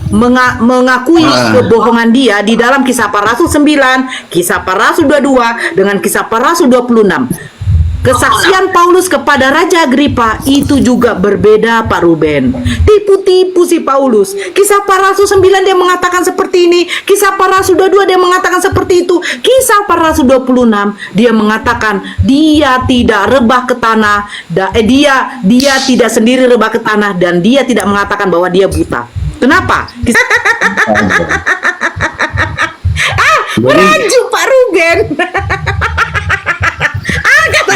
mengakui kebohongan dia di dalam Kisah Para Rasul 9, Kisah Para Rasul 22 dengan Kisah Para Rasul 26. Kesaksian Paulus kepada Raja Agripa itu juga berbeda, Pak Ruben. Tipu-tipu si Paulus. Kisah Para Rasul 9 dia mengatakan seperti ini, Kisah Para Rasul 22 dia mengatakan seperti itu, Kisah Para Rasul 26 dia mengatakan dia tidak rebah ke tanah, dia tidak sendiri rebah ke tanah, dan dia tidak mengatakan bahwa dia buta. Kenapa? Merajuk Pak Ruben.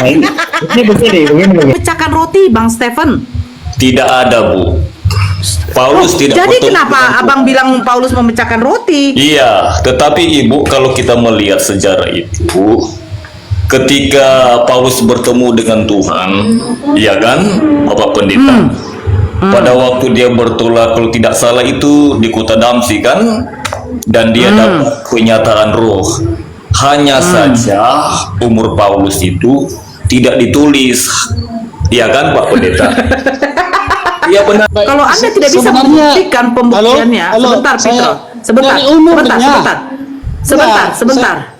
Ini begini. Pecahkan roti, Bang Stephen. Tidak ada, Bu. Paulus tidak. Jadi kenapa Abang bilang Paulus memecahkan roti? Iya, tetapi Ibu, kalau kita melihat sejarah itu, ketika Paulus bertemu dengan Tuhan, ya kan, Bapak Pendeta, pada waktu dia bertolak, kalau tidak salah itu di kota Damsi kan, dan dia dapat kenyataan roh. Hanya saja umur Paulus itu tidak ditulis, ya kan, Pak Pendeta? Iya benar. Kalau Anda tidak bisa membuktikan pembuktiannya, sebentar,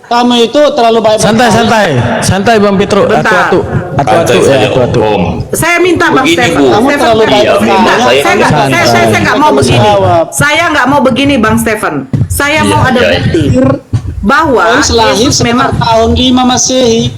Kamu itu terlalu baik. Santai Bang Petro. Atu-atu. Saya minta Bang Stephen. Kamu terlalu baik. Saya nggak mau begini. Saya nggak mau begini, Bang Stephen. Saya mau ada bukti bahwa Yesus memang tahun 5 Masehi.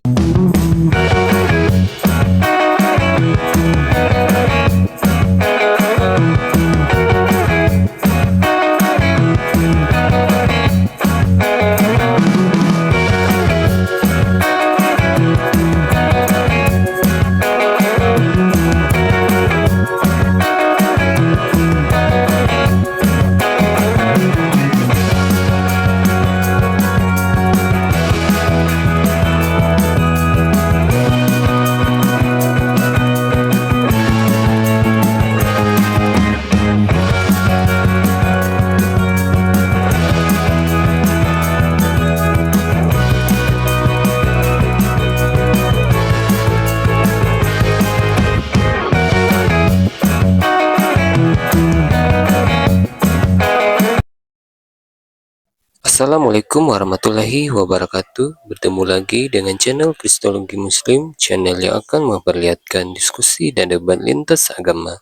Assalamualaikum warahmatullahi wabarakatuh. Bertemu lagi dengan channel Kristologi Muslim, channel yang akan memperlihatkan diskusi dan debat lintas agama.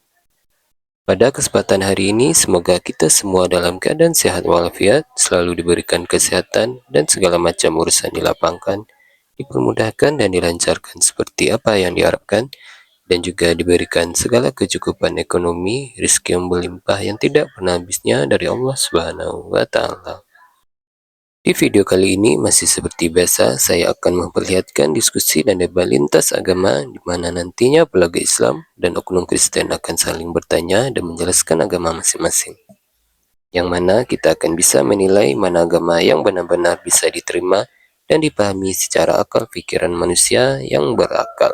Pada kesempatan hari ini, semoga kita semua dalam keadaan sehat walafiat, selalu diberikan kesehatan, dan segala macam urusan dilapangkan, dipermudahkan dan dilancarkan seperti apa yang diharapkan, dan juga diberikan segala kecukupan ekonomi, rezeki yang berlimpah yang tidak pernah habisnya dari Allah Subhanahu wa Ta'ala. Di video kali ini masih seperti biasa, saya akan memperlihatkan diskusi dan debat lintas agama di mana nantinya pelaga Islam dan oknum Kristen akan saling bertanya dan menjelaskan agama masing-masing. Yang mana kita akan bisa menilai mana agama yang benar-benar bisa diterima dan dipahami secara akal pikiran manusia yang berakal.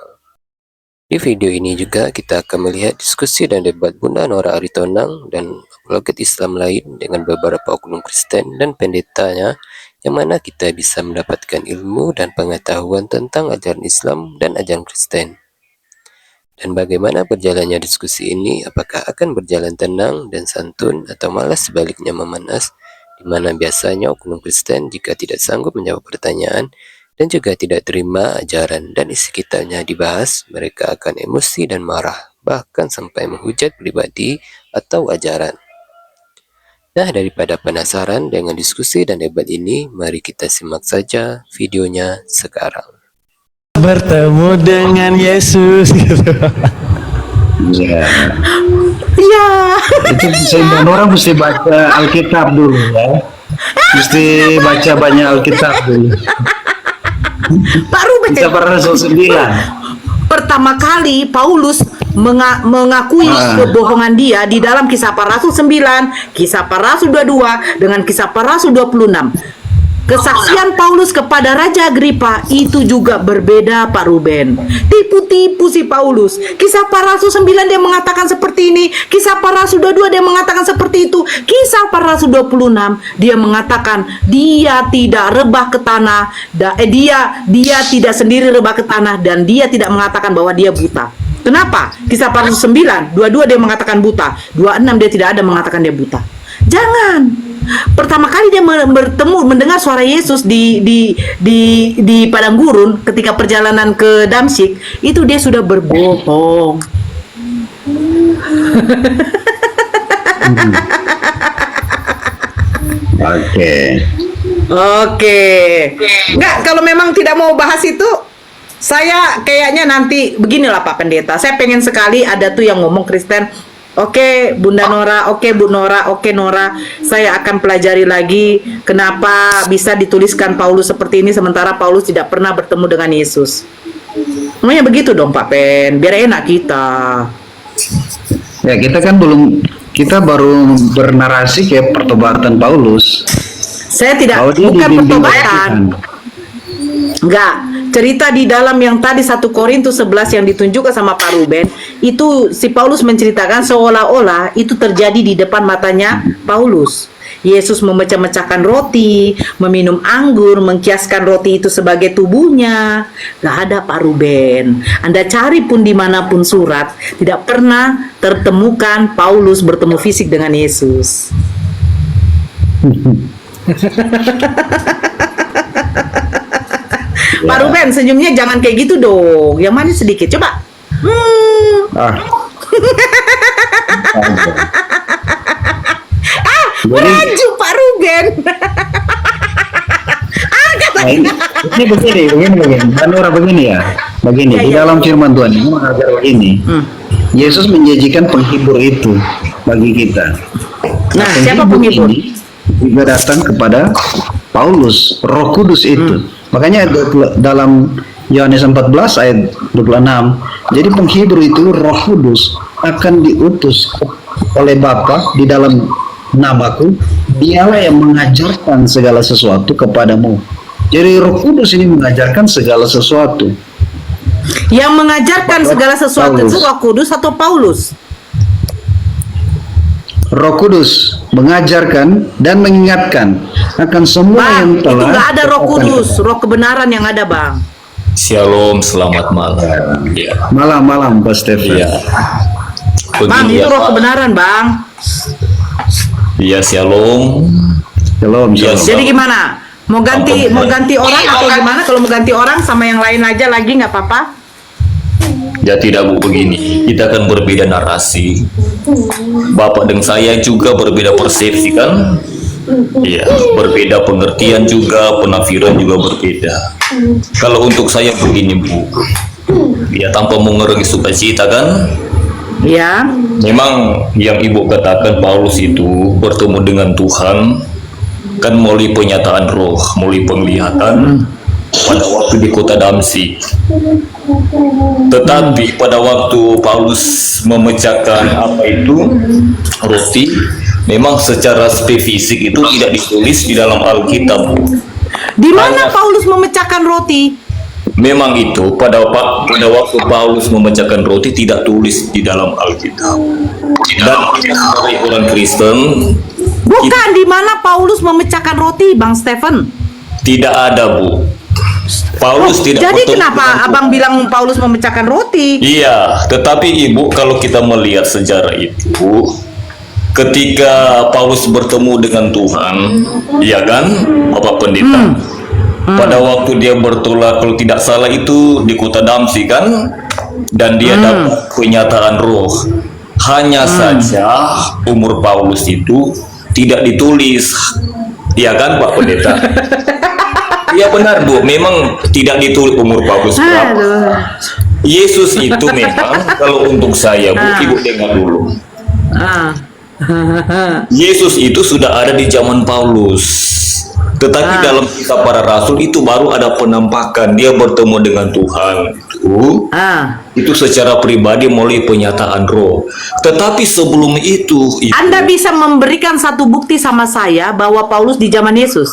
Di video ini juga kita akan melihat diskusi dan debat Bunda Nora Aritonang dan apologet Islam lain dengan beberapa oknum Kristen dan pendetanya, yang mana kita bisa mendapatkan ilmu dan pengetahuan tentang ajaran Islam dan ajaran Kristen. Dan bagaimana berjalannya diskusi ini, apakah akan berjalan tenang dan santun atau malah sebaliknya memanas, di mana biasanya oknum Kristen jika tidak sanggup menjawab pertanyaan dan juga tidak terima ajaran dan isi kitabnya dibahas, mereka akan emosi dan marah, bahkan sampai menghujat pribadi atau ajaran. Nah, daripada penasaran dengan diskusi dan debat ini, mari kita simak saja videonya sekarang. Bertemu dengan Yesus gitu. Ya. Iya. Itu semua orang mesti baca Alkitab dulu ya. Mesti baca banyak Alkitab dulu. Pak Ruben. Kisah Para Rasul 9. Pertama kali Paulus mengakui kebohongan dia di dalam Kisah Para Rasul 9, Kisah Para Rasul 22 dengan Kisah Para Rasul 26. Kesaksian Paulus kepada Raja Agripa itu juga berbeda, Pak Ruben. Tipu-tipu si Paulus. Kisah Para Rasul 9 dia mengatakan seperti ini, Kisah Para Rasul 22 dia mengatakan seperti itu, Kisah Para Rasul 26 dia mengatakan dia tidak rebah ke tanah, dia tidak sendiri rebah ke tanah, dan dia tidak mengatakan bahwa dia buta. Kenapa? Kisah Para Rasul 9, 22 dia mengatakan buta, 26 dia tidak ada mengatakan dia buta. Jangan. Pertama kali dia mendengar suara Yesus di padang gurun ketika perjalanan ke Damsyik, itu dia sudah berbohong. Oke. Enggak, kalau memang tidak mau bahas itu, saya kayaknya nanti beginilah Pak Pendeta. Saya pengen sekali ada tuh yang ngomong Kristen. Oke, Bunda Nora, oke Bu Nora, oke Nora, saya akan pelajari lagi kenapa bisa dituliskan Paulus seperti ini sementara Paulus tidak pernah bertemu dengan Yesus. Namanya begitu dong Pak Pen, biar enak kita. Ya, kita baru bernarasi kayak pertobatan Paulus. Saya tidak, Bahwa dia bukan dibimbing pertobatan. Enggak, cerita di dalam yang tadi 1 Korintus 11 yang ditunjukkan sama Pak Ruben, itu si Paulus menceritakan seolah-olah itu terjadi di depan matanya Paulus. Yesus memecah-mecahkan roti, meminum anggur, mengkiaskan roti itu sebagai tubuhnya. Gak ada Pak Ruben. Anda cari pun dimanapun surat, tidak pernah tertemukan Paulus bertemu fisik dengan Yesus. Pak Ruben, senyumnya jangan kayak gitu dong. Yang manis sedikit, coba. Melaju Pak Ruben. Nah, ini begini. Menurut begini ya. Begini, di dalam firman Tuhan ini mengajar begini. Yesus menjanjikan penghibur itu bagi kita. Nah, siapa penghibur? Ini juga datang kepada Paulus, Roh Kudus itu. Makanya dalam Yohanes 14 ayat 26, jadi penghibur itu Roh Kudus akan diutus oleh Bapa di dalam namaku, dialah yang mengajarkan segala sesuatu kepadamu. Jadi Roh Kudus ini mengajarkan segala sesuatu. Yang mengajarkan segala sesuatu itu Roh Kudus atau Paulus? Roh Kudus mengajarkan dan mengingatkan akan semua yang Bang, itu telah nggak ada Roh katakan. Kudus, Roh kebenaran yang ada, Bang. Shalom, selamat malam. Ya. Malam-malam Pak Stefan. Iya. Bang, Begini itu ya, Roh Pak. kebenaran, Bang. Iya, shalom. Shalom, Iya, shalom. Jadi gimana? Mau ganti orang atau gimana? Kalau mau ganti orang sama yang lain aja lagi nggak apa-apa? Ya tidak Bu, begini, kita kan berbeda narasi. Bapak dan saya juga berbeda persepsi kan? Iya, berbeda pengertian juga, penafsiran juga berbeda. Kalau untuk saya begini Bu, ya tanpa mengurangi sukacita kan? Ya. Memang yang Ibu katakan Paulus itu bertemu dengan Tuhan kan melalui penyataan roh, melalui penglihatan pada waktu di kota Damsyik. Tetapi pada waktu Paulus memecahkan roti, memang secara spesifik itu tidak ditulis di dalam Alkitab. Di mana Hanya- Paulus memecahkan roti? Memang itu pada waktu Paulus memecahkan roti tidak tulis di dalam Alkitab. Dan sebagai orang Kristen Bukan di mana Paulus memecahkan roti, Bang Stephen. tidak ada Bu. Paulus tidak Jadi bertemu kenapa dengan Abang Tuhan. bilang Paulus memecahkan roti? Iya, tetapi Ibu kalau kita melihat sejarah itu, ketika Paulus bertemu dengan Tuhan, ya kan, Bapak Pendeta, pada waktu dia bertolak, kalau tidak salah itu di kota Damsyik kan, dan dia dapat kenyataan roh. Hanya saja umur Paulus itu tidak ditulis, ya kan Pak Pendeta? Iya benar Bu, memang tidak ditulis umur Paulus berapa. Aduh. Yesus itu memang kalau untuk saya Bu, Ibu dengar dulu. Ah. Yesus itu sudah ada di zaman Paulus. Tetapi dalam kitab para rasul itu baru ada penampakan dia bertemu dengan Tuhan itu secara pribadi melalui penyataan roh. Tetapi sebelum itu Anda bisa memberikan satu bukti sama saya bahwa Paulus di zaman Yesus?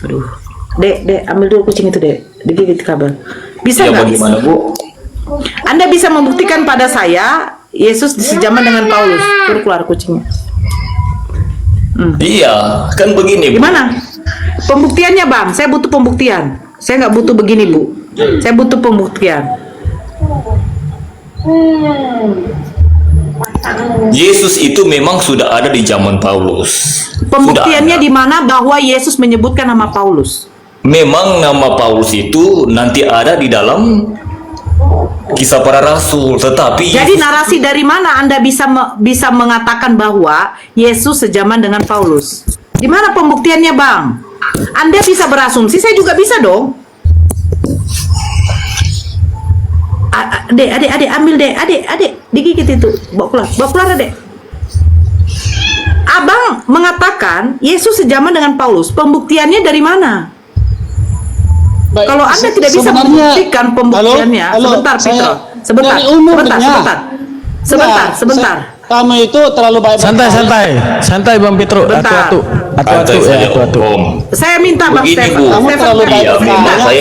Aduh. Dek, ambil dulu kucing itu, Dek. Digigit kabel. Bisa ya nggak? bagaimana Bu? Anda bisa membuktikan pada saya Yesus sejaman dengan Paulus. Suruh keluar kucingnya. Iya, kan begini Bu. Gimana? Pembuktiannya, Bang. Saya butuh pembuktian. Saya nggak butuh begini, Bu. Saya butuh pembuktian. Yesus itu memang sudah ada di zaman Paulus. Pembuktiannya Sudah ada. di mana bahwa Yesus menyebutkan nama Paulus? Memang nama Paulus itu nanti ada di dalam Kisah Para Rasul, tetapi Jadi narasi dari mana Anda bisa mengatakan bahwa Yesus sejaman dengan Paulus? Di mana pembuktiannya, Bang? Anda bisa berasumsi, saya juga bisa dong. Adik, ambil deh, adik, digigit itu, bawa keluar, adik. Abang mengatakan Yesus sejaman dengan Paulus. Pembuktiannya dari mana? Baik, Kalau Anda tidak bisa sebenarnya- membuktikan pembuktiannya, Halo, sebentar, saya- Petro. Sebentar, dari umumnya. sebentar. Enggak, kamu itu terlalu baik. Santai Bang Petro. Bentar. Atu-atu Santai saja, atu-atu. Om. Saya minta Bang Begini, Stefan. Bu. Kamu Stefan, terlalu baik Iya, bertanya. memang saya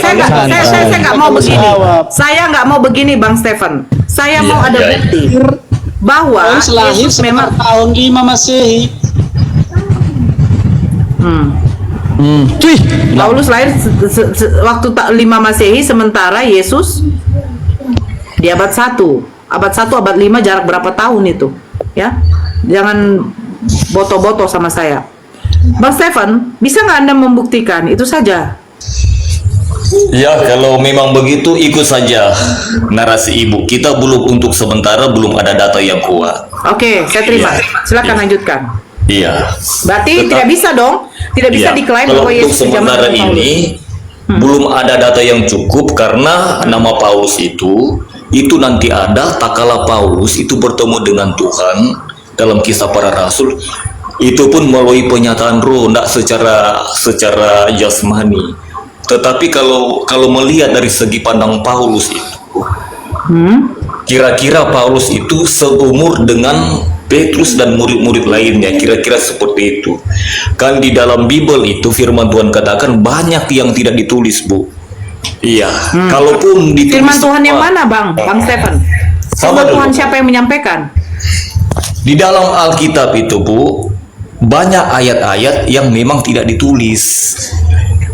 saya nggak mau Kamu begini. jawab. Saya nggak mau begini, Bang Stefan. Saya mau Iya, ada iya. bukti bahwa Paulus lahir Yesus memang. tahun 5 Masehi. Cuy. Paulus lahir waktu 5 Masehi, sementara Yesus di abad 1. Abad 1, abad 5 jarak berapa tahun itu? Ya. Jangan boto-boto sama saya. Bang Stefan, bisa nggak Anda membuktikan? Itu saja. Ya, kalau memang begitu ikut saja narasi Ibu. Kita untuk sementara belum ada data yang kuat. Oke, saya terima. Iya. Silakan Iya. lanjutkan. Iya. Berarti Tetap- tidak bisa dong? Tidak bisa Iya. diklaim Kalau bahwa untuk Yesus sejaman sementara dengan Paulus. ini belum ada data yang cukup karena nama Paulus itu nanti ada tak kala Paulus itu bertemu dengan Tuhan dalam Kisah Para Rasul, itu pun melalui penyataan roh, tidak secara jasmani. Tetapi kalau melihat dari segi pandang Paulus itu, kira-kira Paulus itu seumur dengan Petrus dan murid-murid lainnya, kira-kira seperti itu. Kan di dalam Bible itu firman Tuhan katakan banyak yang tidak ditulis, Bu. Iya, kalaupun ditulis Firman Tuhan yang Pak, mana, Bang Stefan? Sama Firman dulu. Tuhan siapa yang menyampaikan? Di dalam Alkitab itu, Bu, banyak ayat-ayat yang memang tidak ditulis.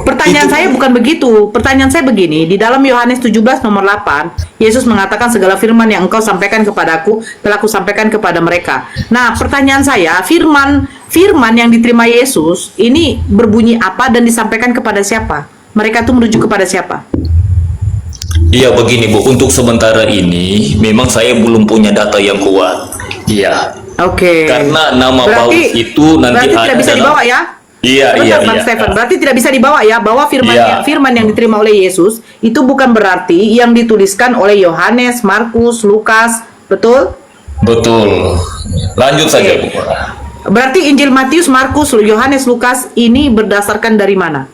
Pertanyaan Itu- saya bukan begitu. Pertanyaan saya begini, di dalam Yohanes 17 nomor 8, Yesus mengatakan segala firman yang engkau sampaikan kepadaku telah aku sampaikan kepada mereka. Nah, pertanyaan saya, firman yang diterima Yesus ini berbunyi apa dan disampaikan kepada siapa? Mereka itu merujuk kepada siapa? Iya, begini, Bu, untuk sementara ini memang saya belum punya data yang kuat. Iya. Oke. Karena nama Paulus itu nanti berarti ada tidak bisa dalam- dibawa ya? Iya, Sebentar, iya, Bang iya. Stefan. Berarti tidak bisa dibawa ya bahwa Iya. firman yang diterima oleh Yesus itu bukan berarti yang dituliskan oleh Yohanes, Markus, Lukas, betul? Betul. Lanjut saja, Bu. Berarti Injil Matius, Markus, Yohanes, Lukas ini berdasarkan dari mana?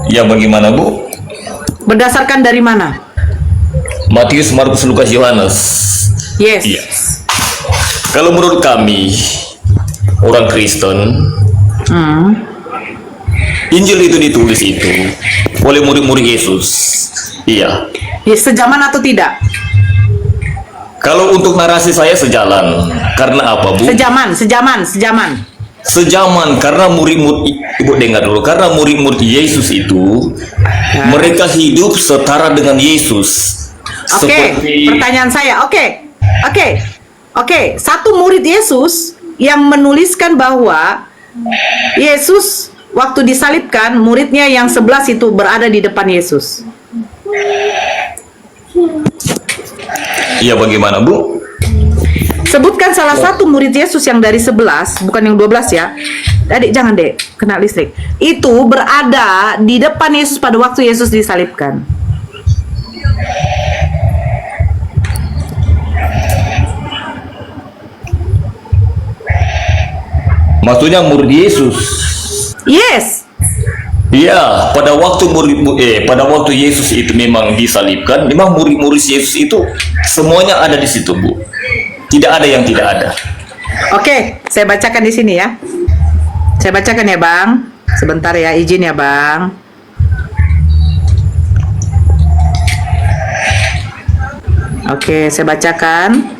Ya, bagaimana, Bu? Berdasarkan dari mana? Matius, Markus, Lukas, Yohanes. Yes. Iya. Kalau menurut kami orang Kristen, Injil itu ditulis itu oleh murid-murid Yesus. Iya. Ya, sejaman atau tidak? Kalau untuk narasi saya sejalan. Karena apa, Bu? Sejaman. Sejaman karena murid-murid, Ibu dengar dulu, karena murid-murid Yesus itu mereka hidup setara dengan Yesus. Oke, pertanyaan saya. Oke. Satu murid Yesus yang menuliskan bahwa Yesus waktu disalibkan, muridnya yang 11 itu berada di depan Yesus. Iya, bagaimana, Bu? Sebutkan salah satu murid Yesus yang dari 11, bukan yang 12 ya. Adik, jangan dek, kena listrik. Itu berada di depan Yesus pada waktu Yesus disalibkan. Maksudnya murid Yesus. Yes. Iya, pada waktu Yesus itu memang disalibkan, memang murid-murid Yesus itu semuanya ada di situ, Bu. Tidak ada yang tidak ada. Oke, saya bacakan di sini ya. Saya bacakan ya, Bang. Sebentar ya, izin ya, Bang. Oke, saya bacakan.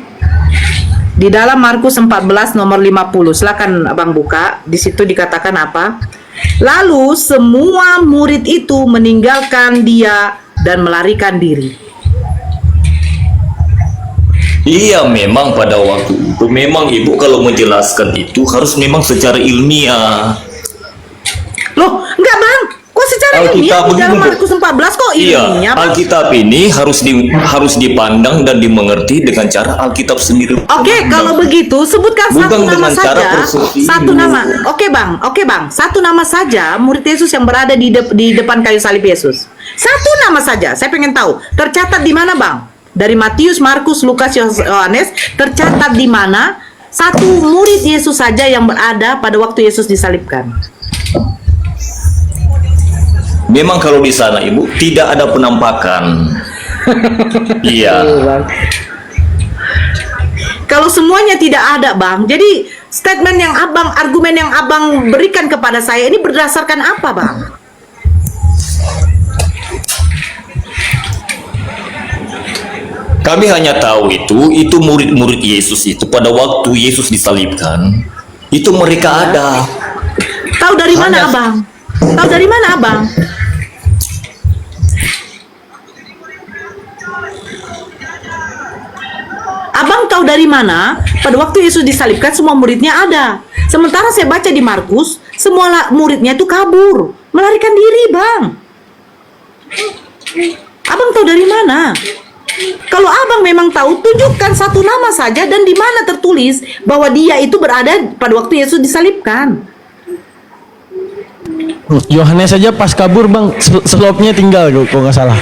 Di dalam Markus 14 nomor 50. Silakan Abang buka. Di situ dikatakan apa? Lalu semua murid itu meninggalkan dia dan melarikan diri. Iya, memang pada waktu itu memang ibu kalau menjelaskan itu harus memang secara ilmiah. Loh, enggak bang, kok secara ilmiah di dalam Markus 14 kok ilmiahnya? Iya, Bang? Alkitab ini harus dipandang dan dimengerti dengan cara Alkitab sendiri. Oke, kalau begitu sebutkan Bukan satu nama dengan cara saja. persepi. Satu nama. Oke bang. Satu nama saja murid Yesus yang berada di depan kayu salib Yesus. Satu nama saja. Saya pengen tahu. Tercatat di mana bang? Dari Matius, Markus, Lukas, Yohanes. Tercatat di mana? Satu murid Yesus saja yang berada pada waktu Yesus disalibkan. Memang kalau di sana ibu tidak ada penampakan. Iya. Kalau semuanya tidak ada bang, jadi statement yang abang, argumen yang abang berikan kepada saya ini berdasarkan apa bang? Kami hanya tahu itu murid-murid Yesus itu pada waktu Yesus disalibkan, itu mereka ada. Tahu dari mana abang? Tahu dari mana abang? Abang tahu dari mana? Pada waktu Yesus disalibkan semua muridnya ada. Sementara saya baca di Markus, semua muridnya itu kabur, melarikan diri, bang. Abang tahu dari mana? Kalau abang memang tahu, tunjukkan satu nama saja dan di mana tertulis bahwa dia itu berada pada waktu Yesus disalibkan. Yohanes saja pas kabur bang, selopnya tinggal kok nggak salah.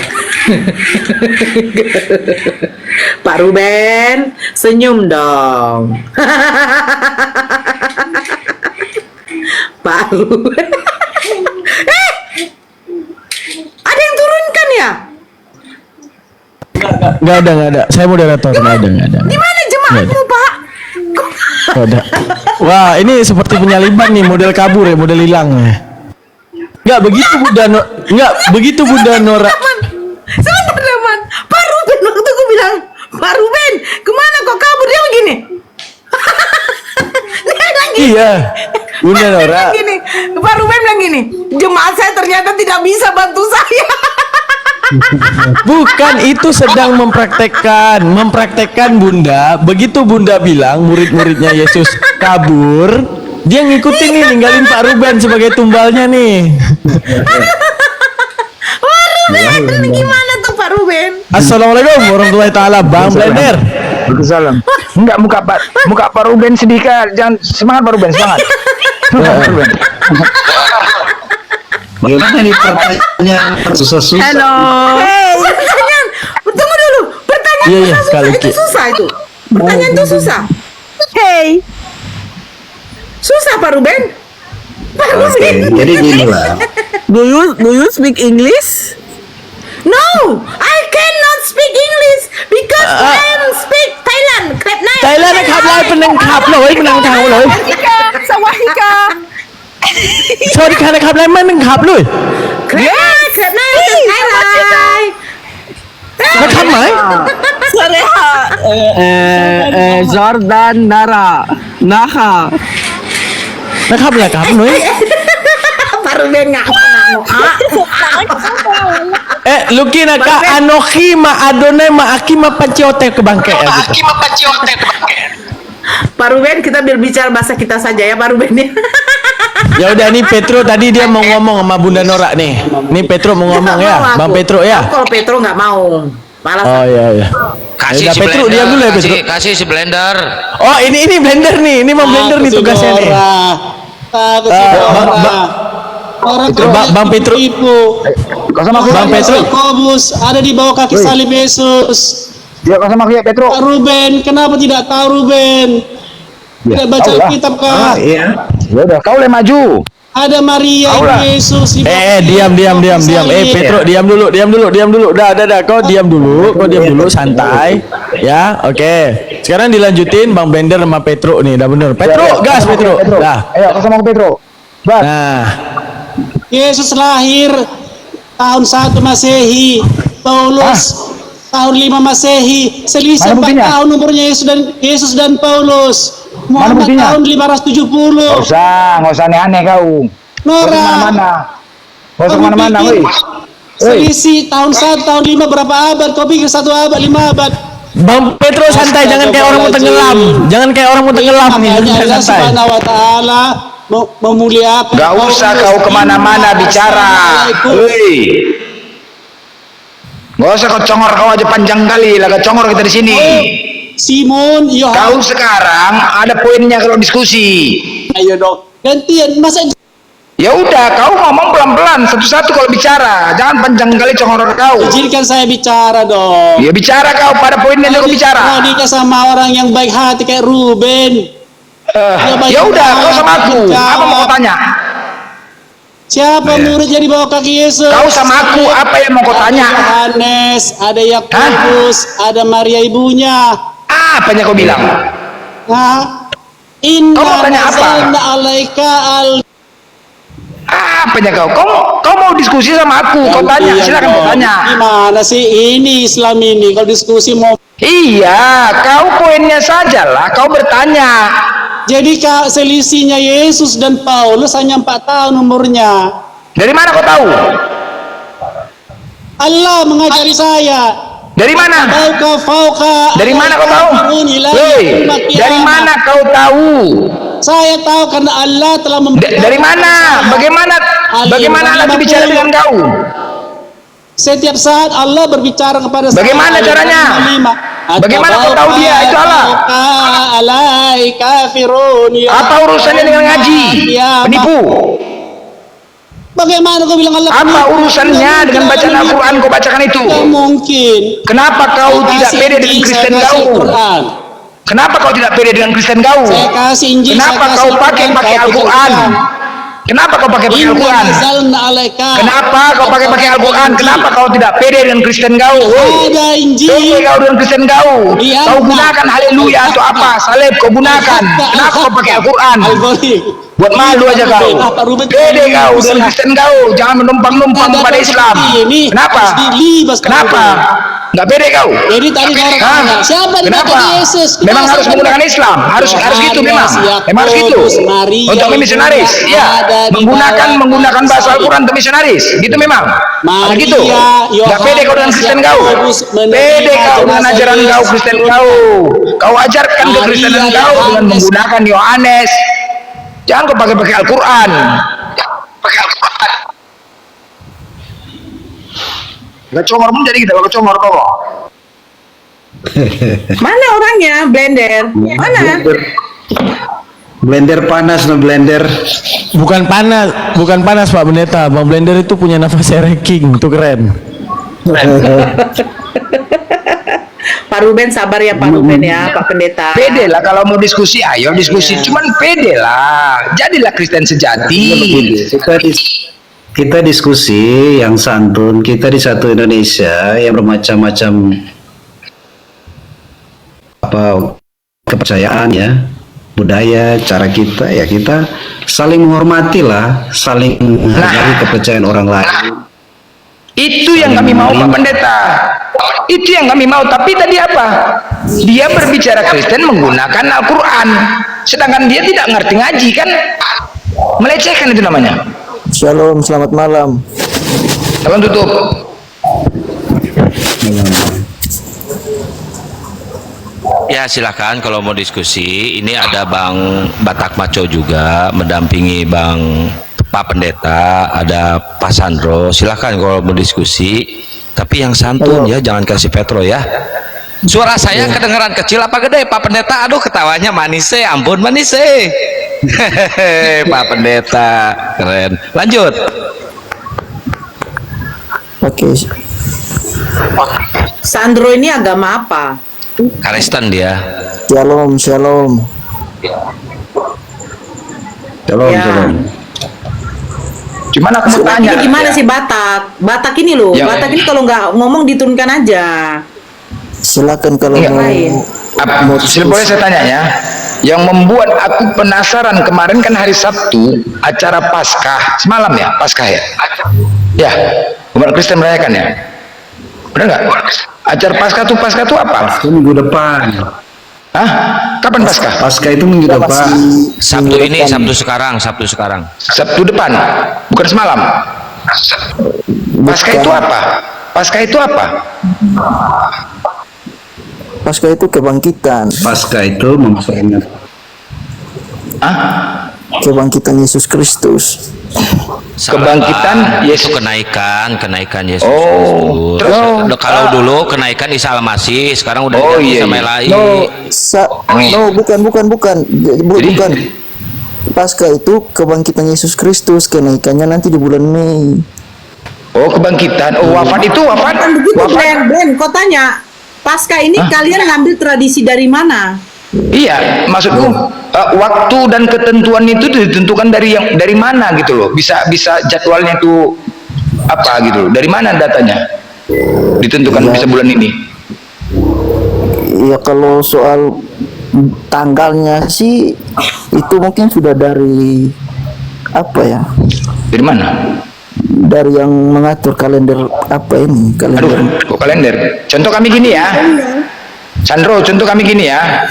Pak Ruben, senyum dong. Pak Ruben. Ada yang turunkan ya? Nggak ada. Saya moderator, nggak ada. Di mana jemaatmu, Pak? Nggak ada. Wah, ini seperti penyaliban nih, model kabur ya, model hilang ya. Nggak begitu Bunda Nora. Sebentar, teman. Pak Ruben, waktu aku bilang, Pak Ruben, kemana kok kabur? Dia begini. Dia bilang gini. Iya, Bunda Dia Nora. bilang gini. Pak Ruben bilang gini, jemaat saya ternyata tidak bisa bantu saya. Bukan, itu sedang mempraktekkan Bunda. Begitu Bunda bilang murid-muridnya Yesus kabur, dia ngikutin nih, ninggalin Pak Ruben sebagai tumbalnya nih. Pak Ruben, gimana tuh Pak Ruben? Assalamualaikum warahmatullahi taala, Bang Blender. Salam. Enggak, muka Pak Ruben sedih kan. Jangan semangat Pak Ruben, semangat. Semangat, Pak Ruben. Bagaimana nih pertanyaan susah-susah? Halo. Hey, pertanyaan. Tunggu dulu. Pertanyaan Iya, susah sekali, itu Ki. susah itu. Pertanyaan itu susah. Hey. Susah Pak Ruben. Pak Oke, Ruben. jadi gini lah. Do you speak English? No, I cannot speak English because I'm speak Thailand. Crab night. ไทยแลนด์นะครับไล่เป็นนังขับเลยเป็นนังทางเลย สวัสดีค่ะ สวัสดีค่ะนะครับไล่มันนังขับเลย Crab night. Crab night. Thailand. นะครับไหม สวัสดีค่ะJordan Nara นะคะ นะครับอะไรครับหนุ่ย Pak Ruben nggak. Luki naka anoki ma adone ma aki ma paciote ke bangke ya gitu. Pak Ruben, kita berbicara bahasa kita saja ya Pak Ruben. Ya udah, nih Petro tadi dia mau ngomong sama Bunda Nora nih. Nih Petro mau ngomong ya, Bang Petro ya. Kalau Petro nggak mau, malas. Oh iya. Kasih Udah, si Petro, blender, diam dulu ya, Petro. kasih si blender. Oh ini blender nih, ini mau blender nih tugasnya nih. Takut Ah, sih Bang- orang. Orang Bang Petro. tipu. Kau sama aku, Bang Petro. Yakobus ada di bawah kaki salib Yesus. Ya, kau sama aku ya, Petro. Pak Ruben, kenapa tidak tahu Ruben? Tidak baca tahu lah. Alkitab kah? Iya. Ya udah, kau boleh maju. Ada Maria Tahu lah. Yesus di bawah Diam. kaki salib. Petro, diam dulu. Dah. Kau diam dulu, santai. Ya, oke. Sekarang dilanjutin Bang Blender sama Petro nih, udah bener. Petro, gas Petro. Dah. Ayo, kau sama aku, Petro. Bas. Nah, Yesus lahir tahun 1 Masehi, Paulus tahun 5 Masehi, selisih 4 Mana buktinya? tahun umurnya Yesus dan Paulus. Muhammad buktinya? tahun Nggak 570. usah aneh-aneh kau. Nora, Kau kemana-mana, woi. selisih tahun 1 tahun 5 berapa abad? Kau pikir 1 abad, 5 abad? Bang Petro santai, jangan kayak orang mau tenggelam. Jangan kayak orang mau tenggelam nih. Makanya Allah Santai. Subhanahu wa taala memuliakan. Gak usah kau kemana-mana bicara. Hei. Gak usah kau congor, kau aja panjang kali lah congor kita di sini. Simon, Kau sekarang ada poinnya kalau diskusi. ayo dong. Gantian masa Ya udah, kau ngomong pelan-pelan satu-satu kalau bicara. Jangan panjang kali congor kau. izinkan saya bicara dong. Ya bicara kau pada poinnya kau bicara. Nikah sama orang yang baik hati kayak Ruben. Ya udah, kau sama aku. Apa mau kau tanya? Siapa murid yang dibawa kaki Yesus? Kau sama aku, apa yang mau kau tanya? Yohanes, ada Yakobus, ada Maria ibunya. Apanya kau bilang? Nah, Kau mau tanya apa? nazzalna alaika al. Apanya kau? Kau mau diskusi sama aku? Kau tanya, Iya silakan kau dong. tanya. Gimana sih ini Islam ini? Kalau diskusi mau. Iya, kau poinnya sajalah. Kau bertanya. Jadi selisihnya Yesus dan Paulus hanya 4 tahun umurnya. Dari mana kau tahu? Allah mengajari saya. Dari mana? Dari mana kau tahu? Hei, dari mana kau tahu? Saya tahu karena Allah telah Dari mana? Bagaimana Allah bicara dengan kau? Setiap saat Allah berbicara kepada saya. Bagaimana caranya? Bagaimana kau tahu dia? Itu Allah. Apa urusannya dengan ngaji? Penipu. Bagaimana kau bilang Allah? Apa urusannya dengan bacaan Al-Quran kau bacakan itu? Tidak mungkin. Kenapa kau tidak pede dengan Kristen kau? Kenapa kau tidak pede dengan Kristen kau? Saya kasih Injil. Kenapa kau pakai Al-Quran? Kenapa kau pakai Al-Quran? Kenapa kau pakai Al-Quran? Kenapa kau tidak pede dengan Kristen kau? Ada Injil. Pede kau dengan Kristen kau? Iya, Kau gunakan haleluya atau apa? Salib kau gunakan. Kenapa kau pakai Al-Quran? Buat malu aja kau. Pede kau dengan Kristen kau. Jangan menumpang-numpang kepada Islam. Kenapa? Kenapa? Nggak pede kau? Jadi tadi orang Hah? tanya, siapa di Kenapa? kaki Yesus? Memang harus menggunakan Islam. Harus gitu memang. Memang harus gitu. Untuk misionaris, iya. Menggunakan bahasa Al-Quran untuk misionaris. Gitu memang. Harus gitu. Nggak pede kau dengan Kristen kau. Pede kau dengan ajaran kau Kristen kau. Kau ajarkan kekristenan kau dengan menggunakan Yohanes. Jangan kau pakai Al-Quran. Pakai Al-Quran. Gak comor pun jadi kita kalau comor kau. Mana orangnya? Blender. Mana? Blender panas, no blender. Bukan panas Pak Pendeta. Bang Blender itu punya nafas King, itu keren. Pak Ruben sabar ya Pak Ruben ya, Pak Pendeta. Pede lah kalau mau diskusi, ayo diskusi. Cuman pede lah. Jadilah Kristen sejati. Kita diskusi yang santun. Kita di satu Indonesia yang bermacam-macam apa kepercayaan ya, budaya, cara kita ya, kita saling menghormati lah, saling menghargai kepercayaan orang lain. Itu yang kami mau Pak Pendeta. Itu yang kami mau. Tapi tadi apa? Dia berbicara Kristen menggunakan Al-Quran, sedangkan dia tidak ngerti ngaji kan? Melecehkan itu namanya. Shalom, selamat malam. Tolong tutup. Ya silakan kalau mau diskusi. Ini ada Bang Batak Maco juga mendampingi Bang Pak Pendeta, ada Pak Sandro. Silakan kalau mau diskusi. Tapi yang santun ya, jangan kasih Petro ya. Suara saya kedengeran kecil apa gede Pak Pendeta? Aduh ketawanya manis ampun manis Hehehe, Pak Pendeta keren. Lanjut. Oke. Sandro ini agama apa? Kristen dia. Shalom, shalom. Shalom, Ya. shalom. Cuman aku mau tanya. Ini gimana sih Batak? Batak ini loh, Ya. Batak ini kalau nggak ngomong diturunkan aja. Silakan kalau Iya. mau. Boleh saya tanya ya? Yang membuat aku penasaran kemarin kan hari Sabtu acara Paskah semalam ya, Paskah ya? Ya, umat Kristen merayakan ya? Benar nggak? Acara Paskah tuh apa? Itu minggu depan. Hah? Kapan Paskah? Pasca itu minggu depan. Sabtu ini, Sabtu sekarang. Sabtu depan, bukan semalam. Paskah itu apa? Paskah itu apa? Paskah itu kebangkitan. Pasca itu memperingati Kebangkitan Yesus Kristus. Kebangkitan Yesus, kenaikan Yesus Kristus. terus Kalau dulu kenaikan Isa Al-Masih, sekarang udah diganti sama yang lain. Bukan. Paskah itu kebangkitan Yesus Kristus, kenaikannya nanti di bulan Mei. kebangkitan. Wafat itu wafat. Kan begitu, Wafat. Glenn, kau tanya, Paskah ini kalian ngambil tradisi dari mana? Iya, maksudku waktu dan ketentuan itu ditentukan dari mana gitu loh. Bisa jadwalnya itu apa gitu loh. Dari mana datanya? Ditentukan bisa bulan ini. Ya kalau soal tanggalnya sih itu mungkin sudah dari apa ya? Dari mana? Dari yang mengatur kalender apa ini? Kalender. Aduh, kok kalender? Contoh kami gini ya. Sandro, contoh kami gini ya.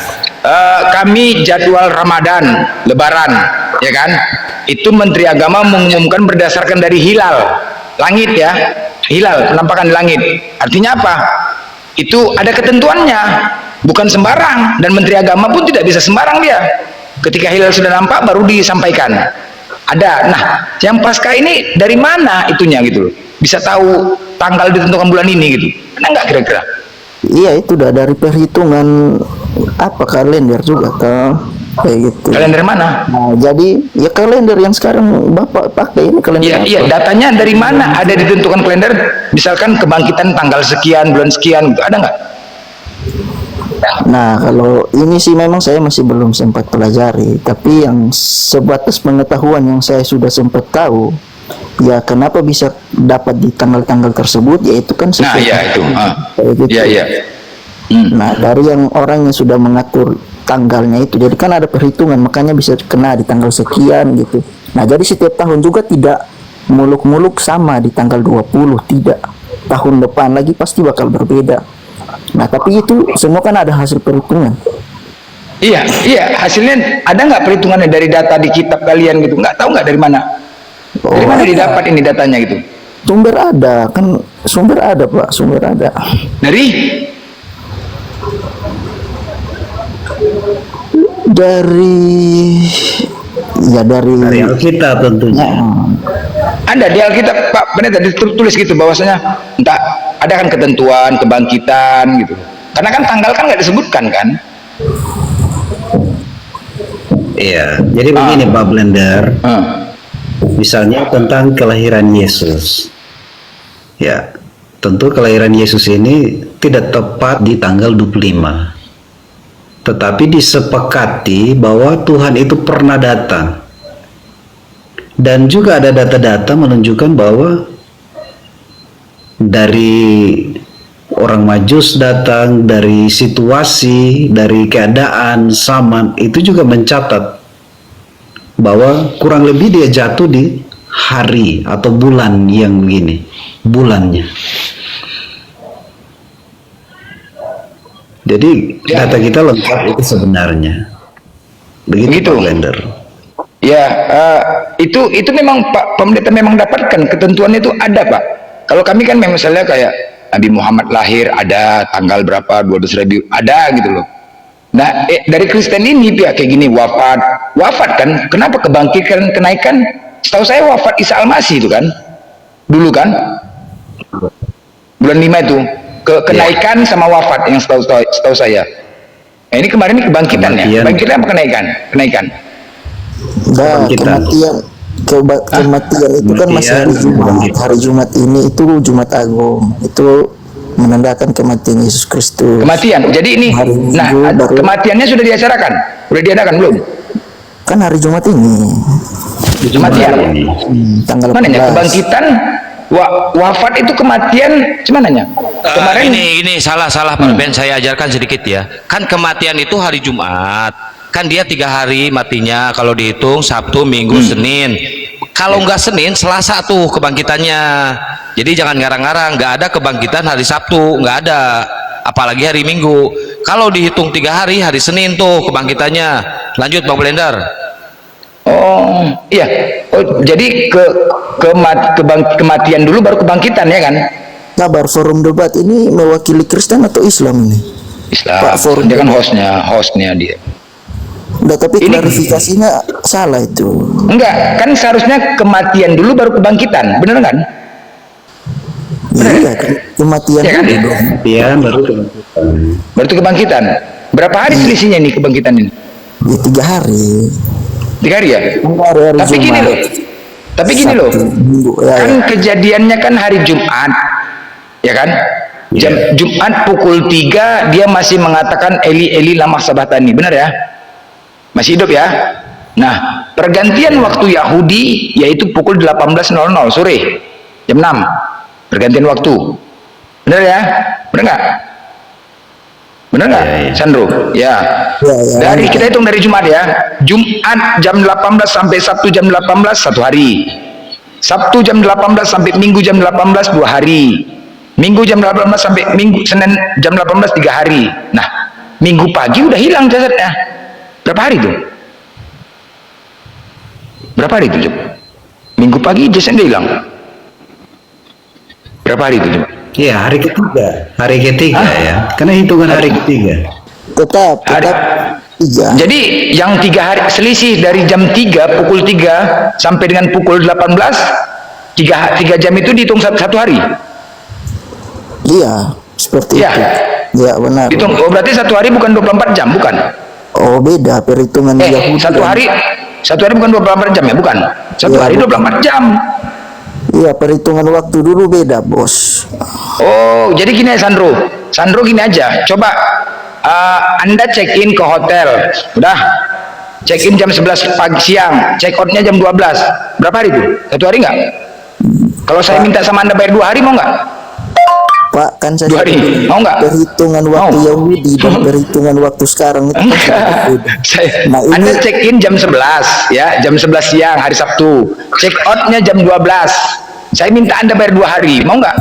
Kami jadwal Ramadan, Lebaran, ya kan? Itu Menteri Agama mengumumkan berdasarkan dari hilal, langit ya, hilal, penampakan di langit. Artinya apa? Itu ada ketentuannya, bukan sembarang. Dan Menteri Agama pun tidak bisa sembarang dia. Ketika hilal sudah nampak, baru disampaikan. Ada. Nah, yang Paskah ini dari mana itunya gitu loh? Bisa tahu tanggal ditentukan bulan ini gitu? Ada nggak kira-kira? Iya, itu udah dari perhitungan apa kalender juga kayak gitu. Kalender mana? Nah, jadi ya kalender yang sekarang Bapak pakai ini kalender. Iya, iya, datanya dari mana ada ditentukan kalender? Misalkan kebangkitan tanggal sekian, bulan sekian gitu. Ada nggak? Nah, kalau ini sih memang saya masih belum sempat pelajari, tapi yang sebatas pengetahuan yang saya sudah sempat tahu, ya kenapa bisa dapat di tanggal-tanggal tersebut, yaitu kan Nah, iya itu. kayak gitu. Iya, iya. Nah, dari yang orang yang sudah mengatur tanggalnya itu, jadi kan ada perhitungan, makanya bisa kena di tanggal sekian gitu. Nah, jadi setiap tahun juga tidak muluk-muluk sama di tanggal 20, tidak. Tahun depan lagi pasti bakal berbeda. Nah, tapi itu semua kan ada hasil perhitungan. Iya, iya. Hasilnya ada nggak perhitungannya dari data di kitab kalian gitu? Nggak tahu nggak dari mana? Dari mana didapat ini datanya gitu? Sumber ada, kan sumber ada Pak, sumber ada. Dari Alkitab tentunya. Ada di Alkitab Pak Pendeta ditulis gitu bahwasanya entah ada kan ketentuan kebangkitan gitu. Karena kan tanggal kan nggak disebutkan kan? Iya, jadi begini Pak Blender. Misalnya tentang kelahiran Yesus. Ya, tentu kelahiran Yesus ini tidak tepat di tanggal 25. Tetapi disepakati bahwa Tuhan itu pernah datang. Dan juga ada data-data menunjukkan bahwa dari orang Majus datang, dari situasi, dari keadaan, zaman, itu juga mencatat bahwa kurang lebih dia jatuh di hari atau bulan yang begini, bulannya. Jadi data kita lengkap itu sebenarnya. Begitu Pak Blender. Ya, itu memang Pak Pendeta memang dapatkan ketentuan itu ada Pak. Kalau kami kan memang misalnya kayak Nabi Muhammad lahir ada tanggal berapa 12 Rabiul ada gitu loh. Nah, dari Kristen ini pihak kayak gini wafat kan? Kenapa kebangkitan kenaikan? Setahu saya wafat Isa Al-Masih itu kan, dulu kan, bulan 5 itu kenaikan sama wafat yang setahu saya. Nah, ini kemarin ini kebangkitannya. Kebangkitan apa kenaikan? Kenaikan. Nah, kematian itu kan masih hari Jumat. Hari Jumat ini itu Jumat Agung. Itu menandakan kematian Yesus Kristus. Kematian. Jadi ini, nah kematiannya sudah diacarakan, sudah diadakan belum? Kan hari Jumat ini. Kematian. Tanggal mana ya kebangkitan? Wafat itu kematian, cumananya? Kemarin ini salah Pak Ben, saya ajarkan sedikit ya. Kan kematian itu hari Jumat. Kan dia 3 hari matinya kalau dihitung Sabtu, Minggu, Senin. Kalau nggak Senin, Selasa tuh kebangkitannya. Jadi jangan ngarang-ngarang, nggak ada kebangkitan hari Sabtu, nggak ada. Apalagi hari Minggu. Kalau dihitung 3 hari, hari Senin tuh kebangkitannya. Lanjut Pak Blender. Oh iya, jadi kematian dulu baru kebangkitan ya kan? Kabar forum debat ini mewakili Kristen atau Islam ini? Islam. Pak For- Dia kan hostnya dia. Udah, tapi Ini- klarifikasinya salah itu. Enggak, kan seharusnya kematian dulu baru kebangkitan, bener kan? Iya, kematian Iya kan? dulu dong. Iya, baru kebangkitan. Baru itu kebangkitan. Berapa hari selisihnya nih kebangkitan ini? Ya 3 hari. 3 hari ya? Hari Tapi gini Jumat, loh. Tapi gini loh. Sabtu, Minggu, ya, Kan ya. kejadiannya kan hari Jumat. Ya kan? Jam Jumat pukul 3 dia masih mengatakan Eli Eli lama sabatani. Benar ya? Masih hidup ya? Nah, pergantian waktu Yahudi yaitu pukul 18.00 sore. Jam 6. Pergantian waktu. Benar ya? Benar nggak? Benar nggak, Sandro? Ya. Ya, Dari kita hitung dari Jumat ya. Jumat jam 18 sampai Sabtu jam 18 1 hari. Sabtu jam 18 sampai Minggu jam 18 2 hari. Minggu jam 18 sampai Senin jam 18 3 hari. Nah, Minggu pagi udah hilang jasadnya. Berapa hari itu? Berapa hari itu? Minggu pagi jasadnya hilang. Berapa hari itu coba? Iya, hari ketiga. Hari ketiga ya. Karena hitungan hari ketiga. Tetap 3. Jadi yang 3 hari selisih dari jam 3 pukul 3 sampai dengan pukul 18 3 jam itu dihitung 1 hari. Iya, seperti Iya. itu. Ya, benar. Hitung, oh berarti 1 hari bukan 24 jam, bukan? Oh, beda perhitungan Yahudi. 1 hari bukan 24 jam ya, bukan? 1 Iya, hari bukan. 24 jam. Iya, perhitungan waktu dulu beda, Bos. Oh, jadi gini ya Sandro. Sandro gini aja. Coba Anda check in ke hotel. Udah. Check in jam 11 pagi siang, check outnya jam 12. Berapa hari itu? 1 hari nggak? Kalau saya minta sama Anda bayar 2 hari mau nggak? Pak, kan saya 2 hari. Mau nggak? perhitungan waktu Mau. Yahudi dan perhitungan waktu sekarang itu kan beda. Nah, ini Anda check in jam 11 ya, jam 11 siang hari Sabtu. Check outnya jam 12. Saya minta Anda bayar 2 hari. Mau nggak?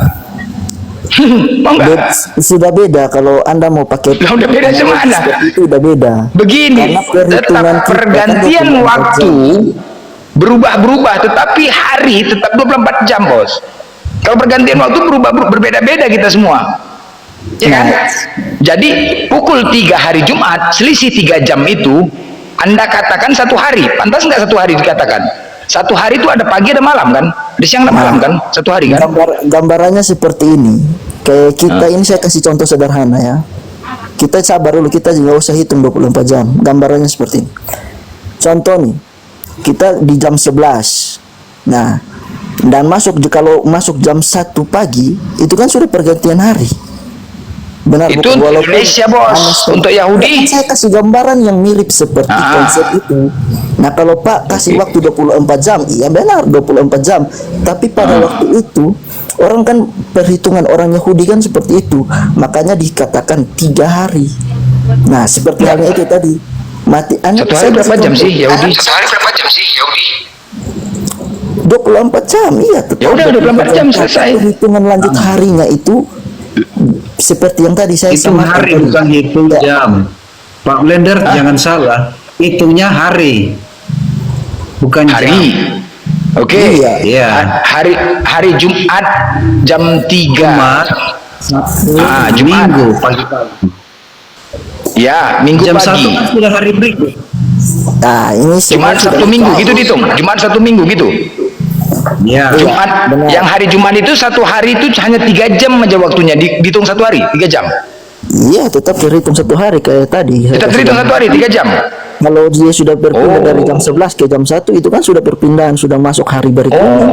Mau nggak? sudah beda kalau Anda mau pakai. Lah, udah beda sama Anda. Seperti itu udah beda. Begini, Karena perhitungan tetap kita kan pergantian 24 waktu jam. berubah-berubah, tetapi hari tetap 24 jam, Bos. Kalau pergantian waktu berbeda-beda kita semua. Ya kan? Jadi pukul 3 hari Jumat, selisih 3 jam itu, Anda katakan 1 hari. Pantas nggak 1 hari dikatakan? 1 hari itu ada pagi ada malam kan? Ada siang ada malam kan? 1 hari kan? Gambarannya seperti ini. Kayak kita ini saya kasih contoh sederhana ya. Kita sabar dulu, kita nggak usah hitung 24 jam. Gambarannya seperti ini. Contoh nih, kita di jam 11. Nah, dan kalau masuk jam 1 pagi, itu kan sudah pergantian hari. Benar, Itu bukan? untuk Walaupun Indonesia, Bos. Untuk Yahudi. Kan saya kasih gambaran yang mirip seperti konsep itu. Nah, kalau Pak kasih waktu 24 jam, iya benar 24 jam. Tapi pada waktu itu orang kan perhitungan orang Yahudi kan seperti itu. Makanya dikatakan 3 hari. Nah, seperti halnya itu tadi. Mati 1 hari berapa jam sih Yahudi? 24 jam, iya. Tetap Ya udah 24 jam selesai. Perhitungan lanjut harinya itu seperti yang tadi saya Hitung samakan hari tadi. bukan hitung jam. Pak Blender jangan salah. Hitungnya hari. Bukan Hari. jam. Oke. Iya. Hari Jumat jam 3. Jumat. Jumat. Minggu pagi-pagi. Ya, Minggu Jam 1 pagi. kan sudah hari berikut. Nah, ini Jumat semua Sabtu sudah Minggu tahu. gitu dihitung. Jumat Sabtu Minggu gitu. Ya. Jumat benar. yang hari Jumat itu 1 hari itu hanya 3 jam aja waktunya dihitung 1 hari 3 jam. Iya, tetap terhitung 1 hari kayak tadi. Tetap Saya dihitung kasih 1 hari 3 jam. Kalau dia sudah berpindah Oh. dari jam 11 ke jam 1 itu kan sudah perpindahan, sudah masuk hari berikutnya.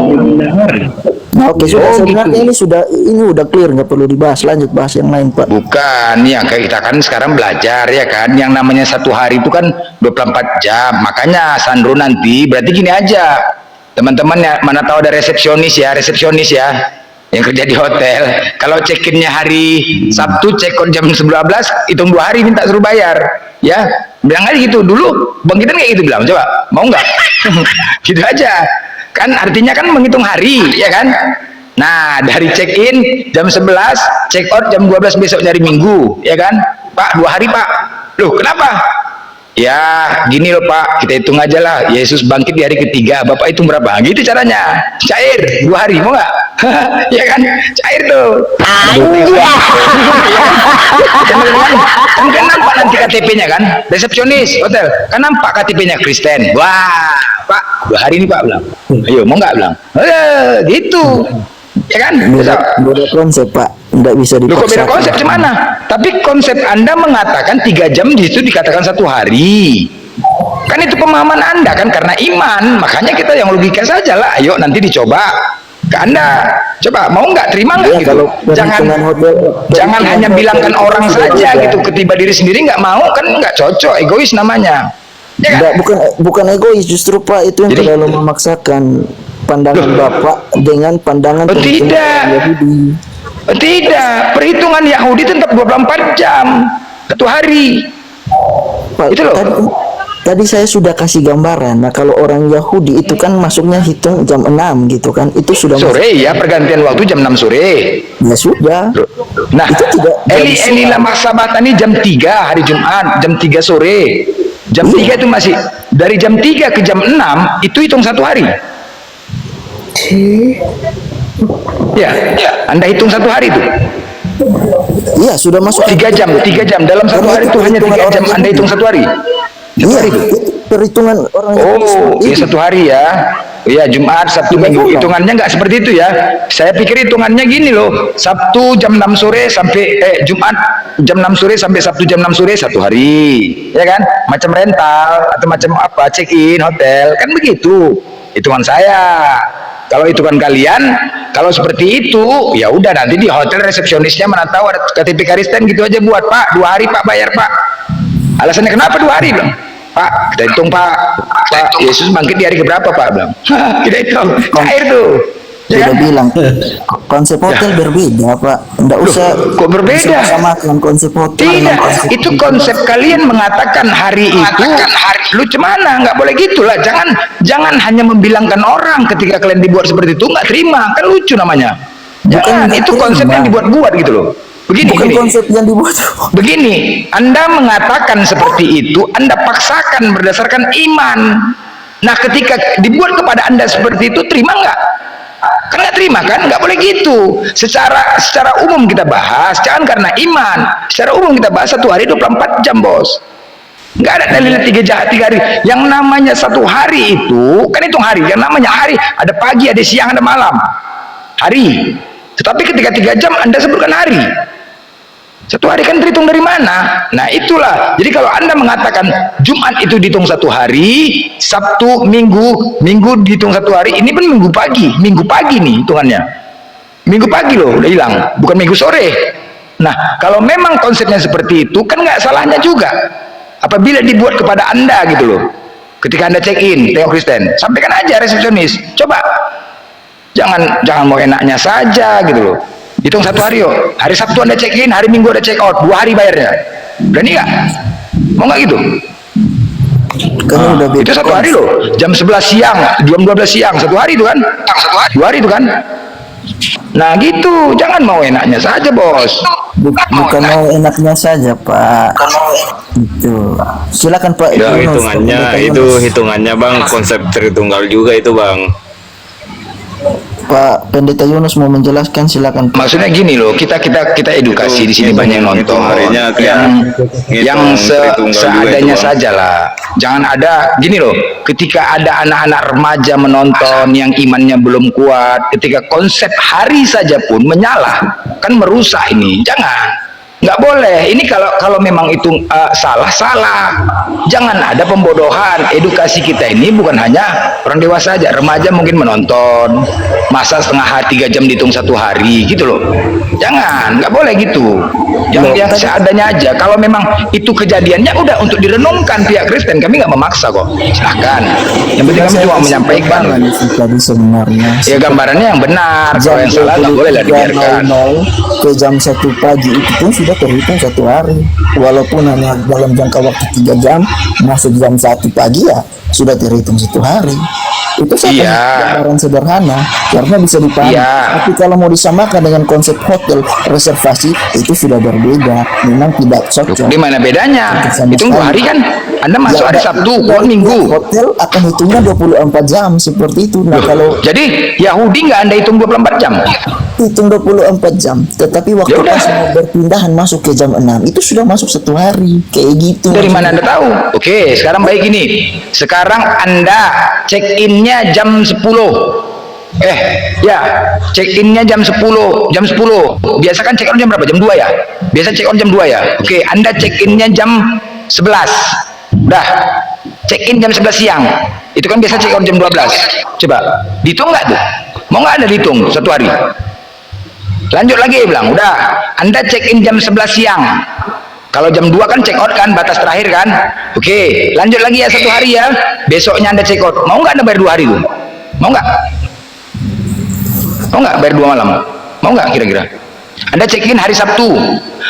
Nah, oke, sudah sebenarnya ini udah clear, nggak perlu dibahas. Lanjut bahas yang lain, Pak. Bukan, ya kita kan sekarang belajar ya kan. Yang namanya 1 hari itu kan 24 jam. Makanya Sandro nanti berarti gini aja. Teman-teman ya, mana tahu ada resepsionis ya yang kerja di hotel. Kalau check-innya hari Sabtu, check out jam 11, hitung 2 hari minta suruh bayar. Ya, bilang aja gitu. Dulu Bang Kitan kayak gitu bilang, coba mau nggak? Gitu aja. Kan artinya kan menghitung hari, ya kan? Nah, dari check-in jam 11, check out jam 12 besok dari Minggu, ya kan? Pak, 2 hari, Pak. Loh, kenapa? Ya, gini loh Pak, kita hitung aja lah. Yesus bangkit di hari ketiga. Bapak hitung berapa? Gitu caranya. Cair, 2 hari, mau nggak? Ya kan, cair tuh. Kan nampak nanti KTP-nya kan, resepsionis hotel, kan nampak KTP-nya Kristen. Wah, Pak, 2 hari ini Pak bilang. Ayo, mau nggak bilang? Gitu. Ya kan? Beda konsep Pak, tidak bisa Loh, kok beda dipaksakan. konsep gimana? Tapi konsep Anda mengatakan 3 jam di situ dikatakan 1 hari. Kan itu pemahaman Anda kan, karena iman. Makanya kita yang logika saja lah. Ayo nanti dicoba ke Anda. Coba mau nggak, terima nggak Ya, gitu? kalau Jangan perhitungan hotel, jangan perhitungan hanya hotel bilangkan itu orang sudah saja beda. gitu. Ketiba diri sendiri nggak mau kan nggak cocok, egois namanya. Ya kan? Enggak, bukan egois, justru Pak itu yang Jadi- terlalu memaksakan pandangan Bapak dengan pandangan Oh, perhitungan tidak. orang Yahudi. Tidak, perhitungan Yahudi tetap 24 jam 1 hari. Pak, Itu loh. tadi saya sudah kasih gambaran. Nah, kalau orang Yahudi itu kan masuknya hitung jam 6 gitu kan. Itu sudah Sore ya, pergantian waktu jam 6 sore. ya sudah. Nah, Itu tidak Eli lama sabat ini jam 3 hari Jumat, jam 3 sore. Jam 3 itu masih dari jam 3 ke jam 6 itu hitung 1 hari. Ya, Anda hitung 1 hari itu. Iya, sudah masuk 3 jam dalam 1 hari itu hanya 3 jam Anda hitung 1 hari. Iya, itu perhitungan orang Yahudi Oh, seperti ya itu. 1 hari ya. Iya, Jumat, Sabtu, Tidak Minggu. boleh. Hitungannya nggak seperti itu ya. Saya pikir hitungannya gini loh. Sabtu jam 6 sore sampai Jumat jam 6 sore sampai Sabtu jam 6 sore 1 hari. Ya kan? Macam rental atau macam apa, check-in hotel. Kan begitu. Hitungan saya. Kalau hitungan kalian, kalau seperti itu, ya udah nanti di hotel resepsionisnya mana tahu ada KTP Kristen gitu aja buat Pak. 2 hari Pak bayar Pak. Alasannya kenapa 2 hari bilang? Pak, kita hitung Pak. Yesus bangkit di hari keberapa Pak bilang? Kita hitung. Cair tuh. Ya Sudah kan? bilang konsep hotel berbeda Pak. Enggak usah kok berbeda? samakan konsep hotel dengan Tidak, itu konsep kalian mengatakan hari itu lucu mana? Nggak boleh gitulah. Jangan hanya membilangkan orang ketika kalian dibuat seperti itu nggak terima, kan lucu namanya. Jangan, nggak itu konsep terima. yang dibuat-buat gitu loh. bukan Begini. konsep yang dibuat. Begini, Anda mengatakan seperti itu, Anda paksakan berdasarkan iman. Nah, ketika dibuat kepada Anda seperti itu, terima nggak? Kan nggak terima kan? Nggak boleh gitu. Secara umum kita bahas, jangan karena iman. Secara umum kita bahas 1 hari 24 jam, bos. Nggak ada dalil 3 hari. Yang namanya 1 hari itu, kan hitung hari. Yang namanya hari, ada pagi, ada siang, ada malam. Hari. Tetapi ketika 3 jam, Anda sebutkan hari. 1 hari kan terhitung dari mana? Nah itulah. Jadi kalau Anda mengatakan Jumat itu dihitung 1 hari, Sabtu, Minggu dihitung 1 hari, ini pun Minggu pagi nih hitungannya. Minggu pagi loh udah hilang, bukan Minggu sore. Nah kalau memang konsepnya seperti itu kan nggak salahnya juga. Apabila dibuat kepada Anda gitu loh. Ketika Anda check in, Theo Kristen, sampaikan aja resepsionis. Coba, jangan mau enaknya saja gitu loh. Hitung 1 hari yuk. Hari Sabtu Anda check in, hari Minggu Anda check out, 2 hari bayarnya. Berani nggak? Mau nggak gitu? Kan udah beda Itu 1 hari loh. Jam 11 siang, jam 12 siang, 1 hari itu kan? 2 hari itu kan? Nah gitu, jangan mau enaknya saja bos. bukan mau enaknya saja Pak. Itu. Silakan Pak. Ya, Yunus, hitungannya Pak itu Yunus. hitungannya Bang, konsep Tritunggal juga itu Bang. Pak Pendeta Yunus mau menjelaskan, silakan Pak. Maksudnya gini loh, kita edukasi di sini banyak yang nonton. harinya Yang seadanya saja lah. Jangan ada gini loh, ketika ada anak-anak remaja menonton yang imannya belum kuat, ketika konsep hari saja pun menyalah, kan merusak ini. Jangan. Nggak boleh. Ini kalau memang itu salah. Jangan ada pembodohan. Edukasi kita ini bukan hanya orang dewasa aja, remaja mungkin menonton, masa setengah hari 3 jam dihitung 1 hari gitu loh. Jangan, nggak boleh gitu. Yang seadanya aja. Kalau memang itu kejadiannya udah untuk direnungkan pihak Kristen, kami nggak memaksa kok. Silahkan. Yang penting kami cuma menyampaikan. Tadi sebenarnya. Ya gambarannya yang benar. Kalau yang salah nggak boleh lah dibiarkan. 00 ke jam 1 pagi itu pun sudah terhitung 1 hari. Walaupun hanya dalam jangka waktu 3 jam, masuk jam 1 pagi ya sudah terhitung 1 hari. Itu saya gambaran sederhana karena bisa dipahami. Tapi kalau mau disamakan dengan konsep hotel reservasi itu sudah berbeda. Memang tidak cocok. Di mana bedanya? Hitung 2 hari kan? Anda masuk hari Sabtu, Pon Minggu. Hotel akan hitungnya 24 jam seperti itu. Nah, kalau Jadi Yahudi nggak Anda hitung 24 jam? hitung 24 jam, tetapi waktu Ya udah. pas mau berpindahan masuk ke jam 6 itu sudah masuk 1 hari kayak gitu. Dari mana Anda tahu? Oke, sekarang baik ini. Sekarang Anda check-in-nya jam 10. Check-in-nya jam 10. Jam 10. Biasa kan check-out jam berapa? Jam 2 ya? Biasa check-out jam 2 ya? Oke, Anda check-in-nya jam 11. Udah. Check-in jam 11 siang. Itu kan biasa check-out jam 12. Coba, dihitung nggak tuh? Mau nggak Anda dihitung 1 hari? Lanjut lagi bilang, udah, Anda check-in jam 11 siang. Kalau jam 2 kan check out kan, batas terakhir kan. Oke, lanjut lagi ya 1 hari ya. Besoknya Anda check out. Mau nggak Anda bayar 2 hari tuh? Mau nggak? Mau nggak bayar 2 malam? Mau nggak kira-kira? Anda check-in hari Sabtu.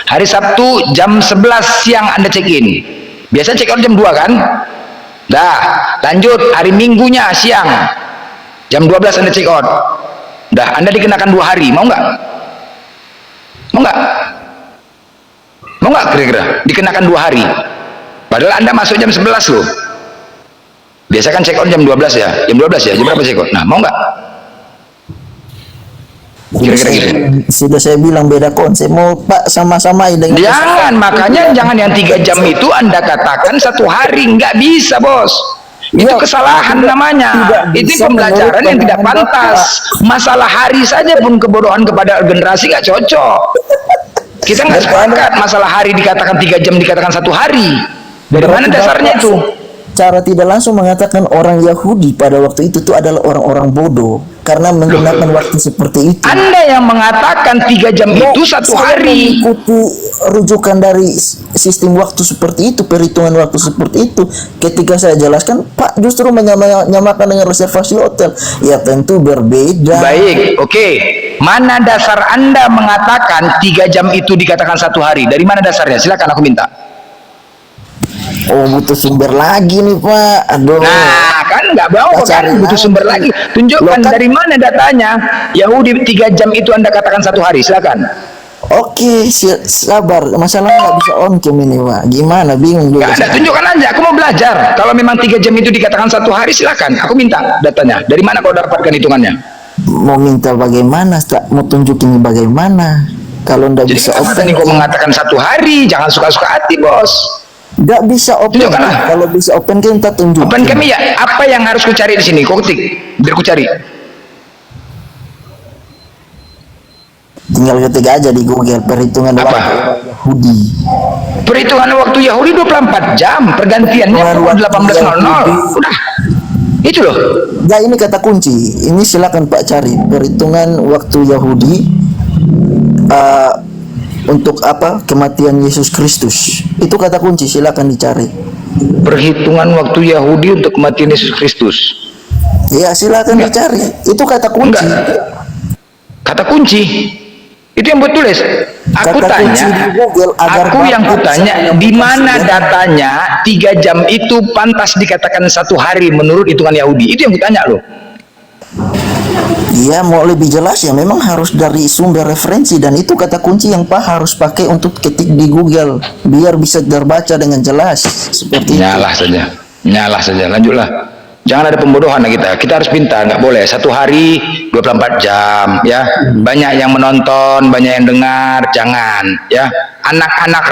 Hari Sabtu jam 11 siang Anda check-in. Biasa check out jam 2 kan? Dah, lanjut hari Minggunya siang. Jam 12 Anda check out. Dah, Anda dikenakan 2 hari. Mau nggak? Mau nggak? Mau nggak kira-kira dikenakan 2 hari? Padahal Anda masuk jam 11 loh. Biasa kan check out jam 12 ya? Jam 12 ya? Jam berapa check out? Nah, mau nggak? Kira-kira gitu. Sudah saya bilang beda konsep, mau Pak sama-samain dengan Jangan, makanya jangan yang 3 jam itu Anda katakan 1 hari. Nggak bisa, Bos. Itu Ya, kesalahan namanya. tidak Itu bisa pembelajaran menurut yang tidak pandangan pantas. Masalah hari saja pun kebodohan kepada generasi nggak cocok. Kita nggak sepakat masalah hari dikatakan 3 jam dikatakan 1 hari. Dari mana dasarnya itu? Cara tidak langsung mengatakan orang Yahudi pada waktu itu tuh adalah orang-orang bodoh karena menggunakan waktu seperti itu. Anda yang mengatakan 3 jam itu 1 hari. Mengikuti rujukan dari sistem waktu seperti itu, perhitungan waktu seperti itu. Ketika saya jelaskan, Pak justru menyamakan dengan reservasi hotel. Ya tentu berbeda. Baik, oke. Mana dasar Anda mengatakan 3 jam itu dikatakan 1 hari? Dari mana dasarnya? Silakan aku minta. Oh, butuh sumber lagi nih Pak. Aduh. Nah, kan nggak mau kan butuh sumber lagi. Tunjukkan dari mana datanya. Yahudi 3 jam itu Anda katakan 1 hari. Silakan. Oke, sabar. Masalahnya nggak bisa on cam ini Pak. Gimana? Bingung juga. Nggak ada, tunjukkan aja. Aku mau belajar. Kalau memang 3 jam itu dikatakan 1 hari, silakan. Aku minta datanya. Dari mana kau dapatkan hitungannya? Mau minta bagaimana? Mau tunjukin bagaimana? Kalau nggak Jadi bisa kenapa open, tadi kau mengatakan 1 hari? Jangan suka-suka hati, Bos. nggak bisa open. Tunjukkanlah. Kalau bisa open kan kita tunjukin. Open kami ya. Apa yang harus ku cari di sini? Kau ketik. Biar ku cari. Tinggal ketik aja di Google perhitungan Apa? waktu Yahudi. Perhitungan waktu Yahudi 24 jam. Pergantiannya pukul 18.00. Udah. Itu loh. Ya ini kata kunci. Ini silakan Pak cari perhitungan waktu Yahudi untuk apa kematian Yesus Kristus. Itu kata kunci, silakan dicari. Perhitungan waktu Yahudi untuk kematian Yesus Kristus. Ya silakan dicari. Itu kata kunci. Enggak. Kata kunci. Itu yang buat tulis. Aku Kata kunci tanya, di Google agar aku yang Bapak kutanya, bisa di mana menyampaikan. datanya 3 jam itu pantas dikatakan 1 hari menurut hitungan Yahudi? Itu yang kutanya loh. Iya, mau lebih jelas ya memang harus dari sumber referensi, dan itu kata kunci yang Pak harus pakai untuk ketik di Google biar bisa terbaca dengan jelas seperti itu. Nyalah saja, lanjutlah. Jangan ada pembodohan kita. Kita harus pintar, nggak boleh 1 hari 24 jam ya. Banyak yang menonton, banyak yang dengar, jangan ya. Anak-anak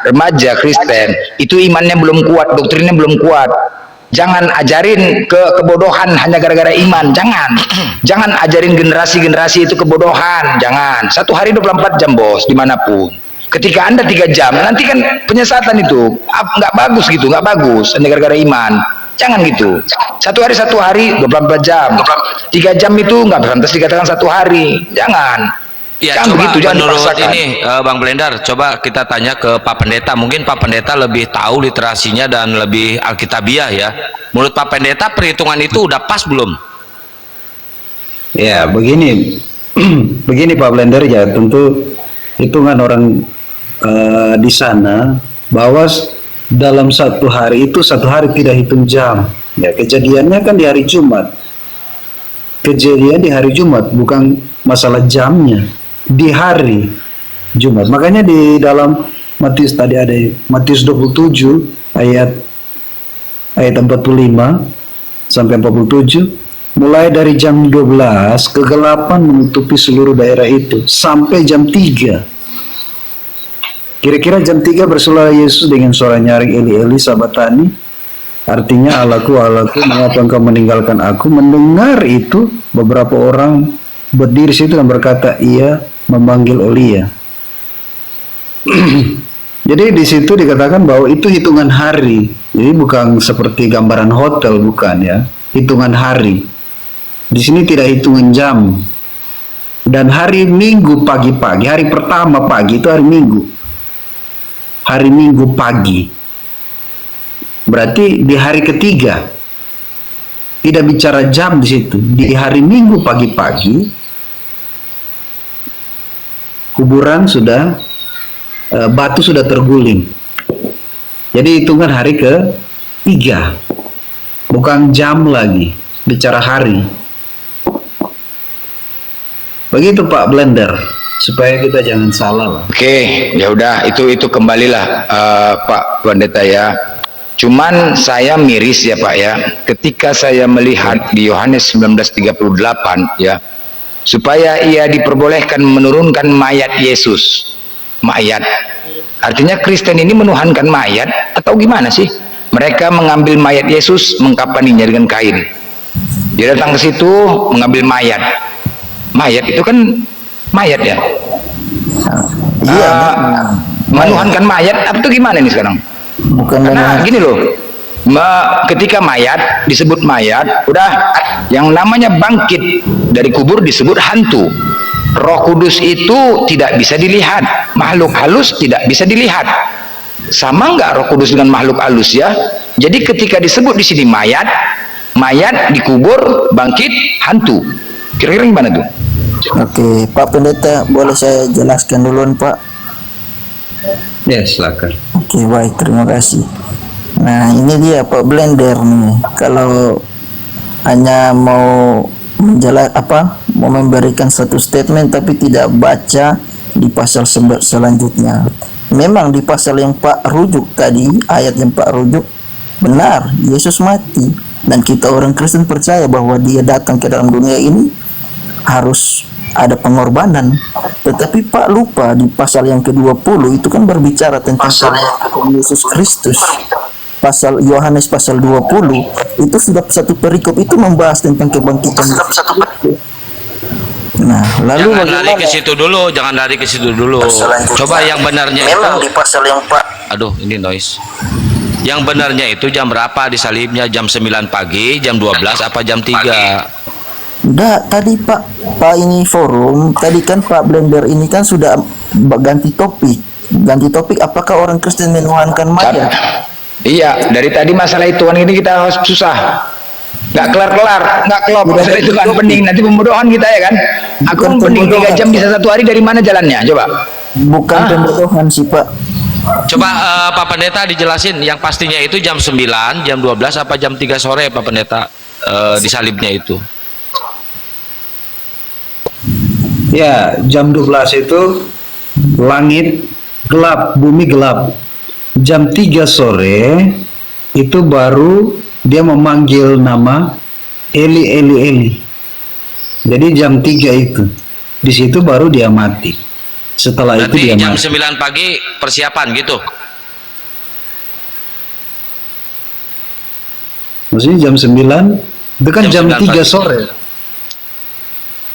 remaja Kristen itu imannya belum kuat, doktrinnya belum kuat. Jangan ajarin kebodohan hanya gara-gara iman. Jangan ajarin generasi itu kebodohan. Jangan. 1 hari 24 jam, Bos, dimanapun. Ketika Anda 3 jam, nanti kan penyesatan itu nggak bagus gitu, nggak bagus hanya gara-gara iman. Jangan gitu. 1 hari 24 jam. 3 jam itu nggak pantas dikatakan 1 hari. Jangan. Ya, Jangan coba begitu, jangan menurut dipaksakan. ini Bang Blendar, coba kita tanya ke Pak Pendeta. Mungkin Pak Pendeta lebih tahu literasinya dan lebih alkitabiah ya. Menurut Pak Pendeta perhitungan itu udah pas belum? Ya, begini. Begini Pak Blender ya, tentu hitungan orang di sana bahwa dalam 1 hari itu 1 hari tidak hitung jam. Ya, kejadiannya kan di hari Jumat. Kejadian di hari Jumat, bukan masalah jamnya. Di hari Jumat. Makanya di dalam Matius tadi ada Matius 27 ayat 45 sampai 47. Mulai dari jam 12 kegelapan menutupi seluruh daerah itu sampai jam 3. Kira-kira jam 3 bersuara Yesus dengan suara nyaring, Eli Eli sabatani, artinya Allahku Allahku mengapa engkau meninggalkan aku. Mendengar itu beberapa orang berdiri situ dan berkata, ia memanggil Elia. Jadi di situ dikatakan bahwa itu hitungan hari. Jadi bukan seperti gambaran hotel, bukan ya. Hitungan hari. Di sini tidak hitungan jam. Dan hari Minggu pagi-pagi, hari pertama pagi itu hari Minggu. Hari Minggu pagi. Berarti di hari ketiga. Tidak bicara jam di situ. Di hari Minggu pagi-pagi kuburan sudah batu sudah terguling. Jadi hitungan hari ke-3. Bukan jam lagi, bicara hari. Begitu Pak Blender, supaya kita jangan salah lah. Oke, ya udah itu kembalilah Pak Pendeta ya. Cuman saya miris ya Pak ya, ketika saya melihat di Yohanes 19:38 ya, supaya ia diperbolehkan menurunkan mayat Yesus. Mayat. Artinya Kristen ini menuhankan mayat atau gimana sih? Mereka mengambil mayat Yesus, mengkapaninya dengan kain. Dia datang ke situ mengambil mayat. Mayat itu kan mayat ya. Iya. Menuhankan mayat atau gimana nih sekarang? Bukan Karena gini loh, ketika mayat disebut mayat, udah yang namanya bangkit dari kubur disebut hantu. Roh Kudus itu tidak bisa dilihat, makhluk halus tidak bisa dilihat. Sama nggak Roh Kudus dengan makhluk halus ya? Jadi ketika disebut di sini mayat, mayat dikubur, bangkit, hantu. Kira-kira gimana tuh? Oke, Pak Pendeta, boleh saya jelaskan duluan, Pak? Ya, silakan. Oke, baik, terima kasih. Nah, ini dia Pak Blender nih. Kalau hanya mau mau memberikan satu statement tapi tidak baca di pasal selanjutnya. Memang di pasal yang Pak rujuk tadi, ayat yang Pak rujuk, benar, Yesus mati. Dan kita orang Kristen percaya bahwa dia datang ke dalam dunia ini harus ada pengorbanan. Tetapi Pak lupa di pasal yang ke-20 itu kan berbicara tentang Yesus Kristus. Pasal Yohanes pasal 20 itu sudah satu perikop itu membahas tentang kebangkitan. Nah, lalu jangan lari ke situ dulu, jangan lari ke situ dulu. Coba yang benarnya memang itu. di pasal yang Pak. Aduh, ini noise. Yang benarnya itu jam berapa disalibnya? Jam 9 pagi, jam 12 apa jam 3? Udah tadi Pak ini forum tadi kan Pak Blender ini kan sudah ganti topik apakah orang Kristen menuhankan mayat? Iya, dari tadi masalah ituan ini kita harus susah, nggak kelar nggak kelop. Masalah itu kan pening, nanti pembodohan kita ya kan. Aku pening 3 jam bisa 1 hari, dari mana jalannya coba? Bukan pembodohan sih Pak. Coba Pak Pendeta dijelasin yang pastinya itu jam 9, jam 12 apa jam 3 sore Pak Pendeta disalibnya itu. Ya, jam 12 itu langit gelap, bumi gelap. Jam 3 sore itu baru dia memanggil nama Eli Eli Eli. Jadi jam 3 itu. Di situ baru dia mati. Setelah berarti itu dia jam mati. 9 pagi persiapan gitu. Maksudnya jam 9 itu kan jam 3 pagi. sore.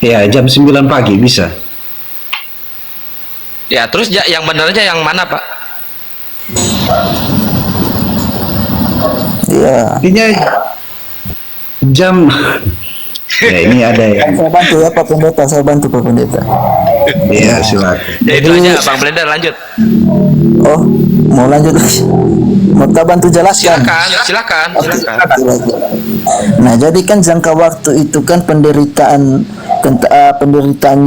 Ya, jam 9 pagi bisa. Ya, terus yang benarnya yang mana, Pak? Iya. Artinya jam ya ini ada ya. Saya bantu ya Pak Pendeta, saya bantu Pak Pendeta. Iya, silakan. Ya itu aja, Bang Blender lanjut. Oh, mau lanjut lagi? Mau kita bantu jelaskan? Silakan. Nah, jadi kan jangka waktu itu kan penderitaan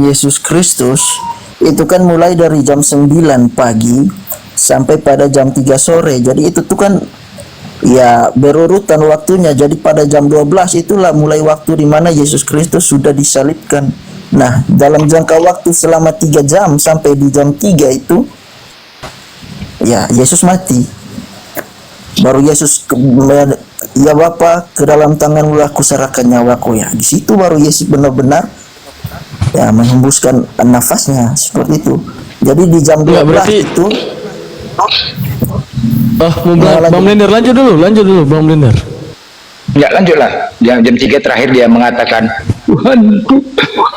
Yesus Kristus itu kan mulai dari jam 9 pagi sampai pada jam 3 sore. Jadi itu tuh kan ya berurutan waktunya. Jadi pada jam 12 itulah mulai waktu di mana Yesus Kristus sudah disalibkan. Nah, dalam jangka waktu selama 3 jam sampai di jam 3 itu ya Yesus mati. Baru Yesus ya Bapa, ke dalam tanganmu aku serahkan nyawaku ya. Di situ baru Yesus benar-benar ya menghembuskan nafasnya seperti itu. Jadi di jam 12 berarti itu Bang Blender lanjut dulu Bang Blender. Ya lanjutlah. Jam 3 terakhir dia mengatakan Tuhanku,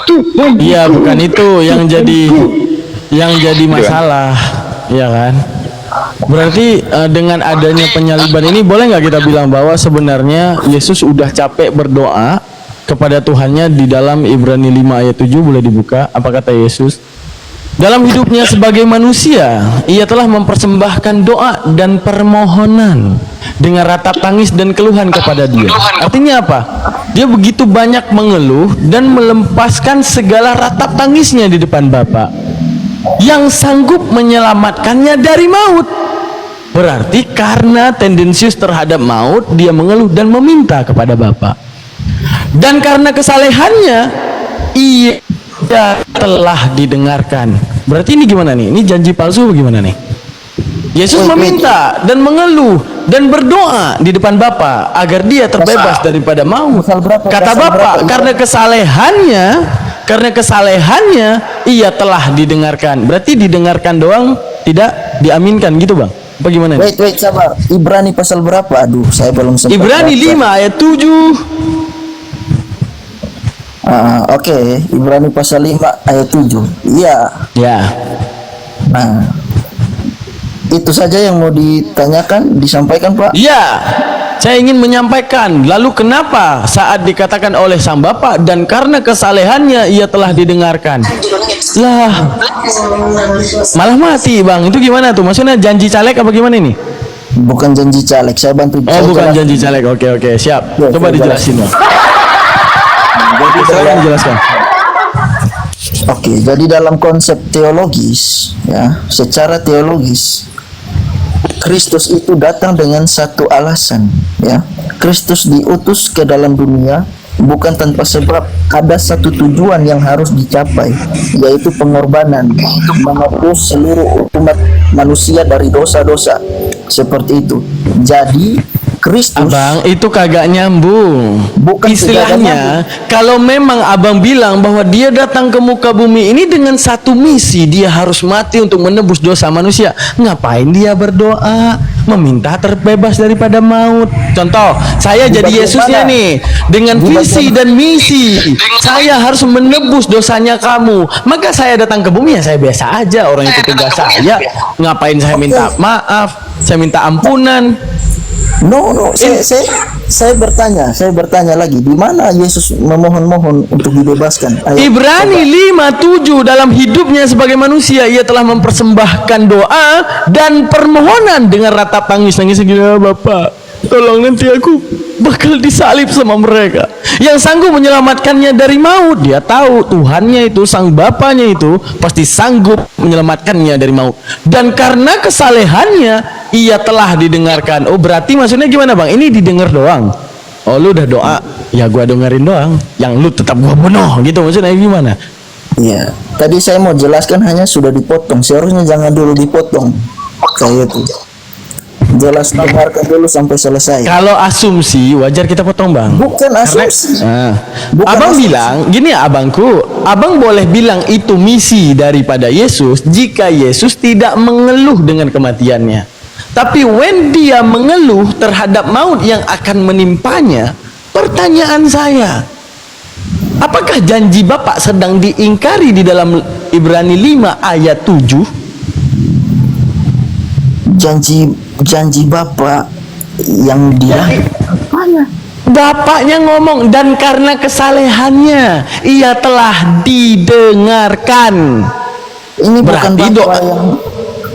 Tuhan. Iya, bukan itu yang jadi masalah, ya kan? Berarti dengan adanya penyaliban ini boleh nggak kita bilang bahwa sebenarnya Yesus udah capek berdoa kepada Tuhannya di dalam Ibrani 5 ayat 7, boleh dibuka? Apa kata Yesus? Dalam hidupnya sebagai manusia, ia telah mempersembahkan doa dan permohonan dengan ratap tangis dan keluhan kepada Dia. Artinya apa? Dia begitu banyak mengeluh dan melepaskan segala ratap tangisnya di depan Bapa yang sanggup menyelamatkannya dari maut. Berarti karena tendensius terhadap maut, dia mengeluh dan meminta kepada Bapa. Dan karena kesalehannya, ia telah didengarkan. Berarti ini gimana nih? Ini janji palsu bagaimana nih? Yesus meminta dan mengeluh dan berdoa di depan Bapa agar dia terbebas daripada maut. Kata Bapa, karena kesalehannya ia telah didengarkan. Berarti didengarkan doang, tidak diaminkan gitu Bang? Bagaimana nih? Wait, sabar. Ibrani pasal berapa? Aduh, saya belum sempat. Ibrani 5 ayat 7. Oke, Ibrani pasal 5 ayat 7. Iya. Ya. Nah, itu saja yang mau ditanyakan, disampaikan Pak? Iya. Saya ingin menyampaikan, lalu kenapa saat dikatakan oleh Sang Bapa dan karena kesalehannya ia telah didengarkan? Lah, malah mati Bang. Itu gimana tuh? Maksudnya janji caleg apa gimana ini? Bukan janji caleg, saya bantu. Oh, bukan janji caleg. Oke, siap. Ya, Coba dijelasin Bang. Silakan dijelaskan. Oke, jadi dalam konsep teologis, ya, secara teologis, Kristus itu datang dengan satu alasan, ya. Kristus diutus ke dalam dunia bukan tanpa sebab, ada satu tujuan yang harus dicapai, yaitu pengorbanan, menebus seluruh umat manusia dari dosa-dosa. Seperti itu. Jadi Kristus, Abang, itu kagak nyambung. Bukan istilahnya, kalau memang Abang bilang bahwa dia datang ke muka bumi ini dengan satu misi, dia harus mati untuk menebus dosa manusia. Ngapain dia berdoa, meminta terbebas daripada maut? Contoh, saya jadi Yesusnya nih, dengan visi dan misi. Saya harus menebus dosanya kamu. Maka saya datang ke bumi, ya saya biasa aja. Orang itu tugas saya. Ngapain saya minta maaf, saya minta ampunan? No, saya bertanya lagi, di mana Yesus memohon-mohon untuk dibebaskan? Ayo, Ibrani 5:7, dalam hidupnya sebagai manusia ia telah mempersembahkan doa dan permohonan dengan ratap tangis segala, Bapak, tolong nanti aku bakal disalib sama mereka yang sanggup menyelamatkannya dari maut. Dia tahu Tuhannya itu, Sang Bapanya itu pasti sanggup menyelamatkannya dari maut, dan karena kesalehannya ia telah didengarkan. Oh, berarti maksudnya gimana Bang? Ini didengar doang. Oh, lu udah doa, ya gua dengerin doang, yang lu tetap gua bunuh gitu, maksudnya gimana? Iya, tadi saya mau jelaskan hanya sudah dipotong, seharusnya jangan dulu dipotong. Kayak itu. Jelas, dengarkan dulu sampai selesai. Kalau asumsi wajar kita potong Bang. Bukan asumsi. Abang bilang gini ya, abangku, abang boleh bilang itu misi daripada Yesus jika Yesus tidak mengeluh dengan kematiannya. Tapi when dia mengeluh terhadap maut yang akan menimpanya, pertanyaan saya, apakah janji Bapak sedang diingkari di dalam Ibrani 5 ayat 7? Janji Bapak yang dia Bapaknya ngomong, dan karena kesalehannya ia telah didengarkan. Ini berarti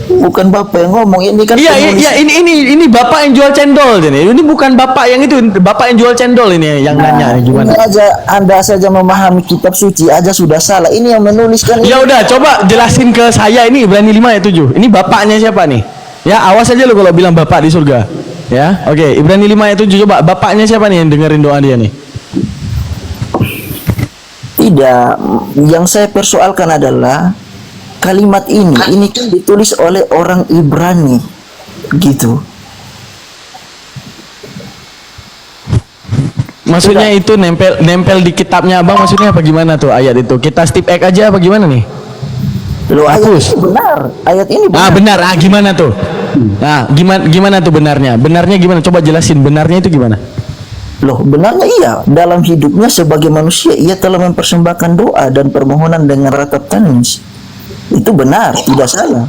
bukan Bapak yang ngomong, ini kan ini Bapak yang jual cendol ini. Ini bukan Bapak yang itu, Bapak yang jual cendol ini yang nanya gimana. Ini aja Anda saja memahami kitab suci aja sudah salah. Ini yang menuliskan. Ya udah, coba jelasin ke saya ini Ibrani 5 ayat 7. Ini bapaknya siapa nih? Ya, awas aja lo kalau bilang bapak di surga. Ya, oke. Ibrani 5 ayat 7, coba bapaknya siapa nih yang dengerin doa dia nih? Tidak, yang saya persoalkan adalah kalimat ini kan ditulis oleh orang Ibrani, gitu. Maksudnya itu nempel di kitabnya abang, maksudnya apa gimana tuh ayat itu? Kita step egg aja apa gimana nih? Loh, ayat Hapus. ini benar. Ayat ini benar. Benar. Gimana tuh? Nah, gimana tuh benarnya? Benarnya gimana? Coba jelasin benarnya itu gimana? Loh, benarnya iya. Dalam hidupnya sebagai manusia, ia telah mempersembahkan doa dan permohonan dengan ratap tangis. Itu benar, tidak salah.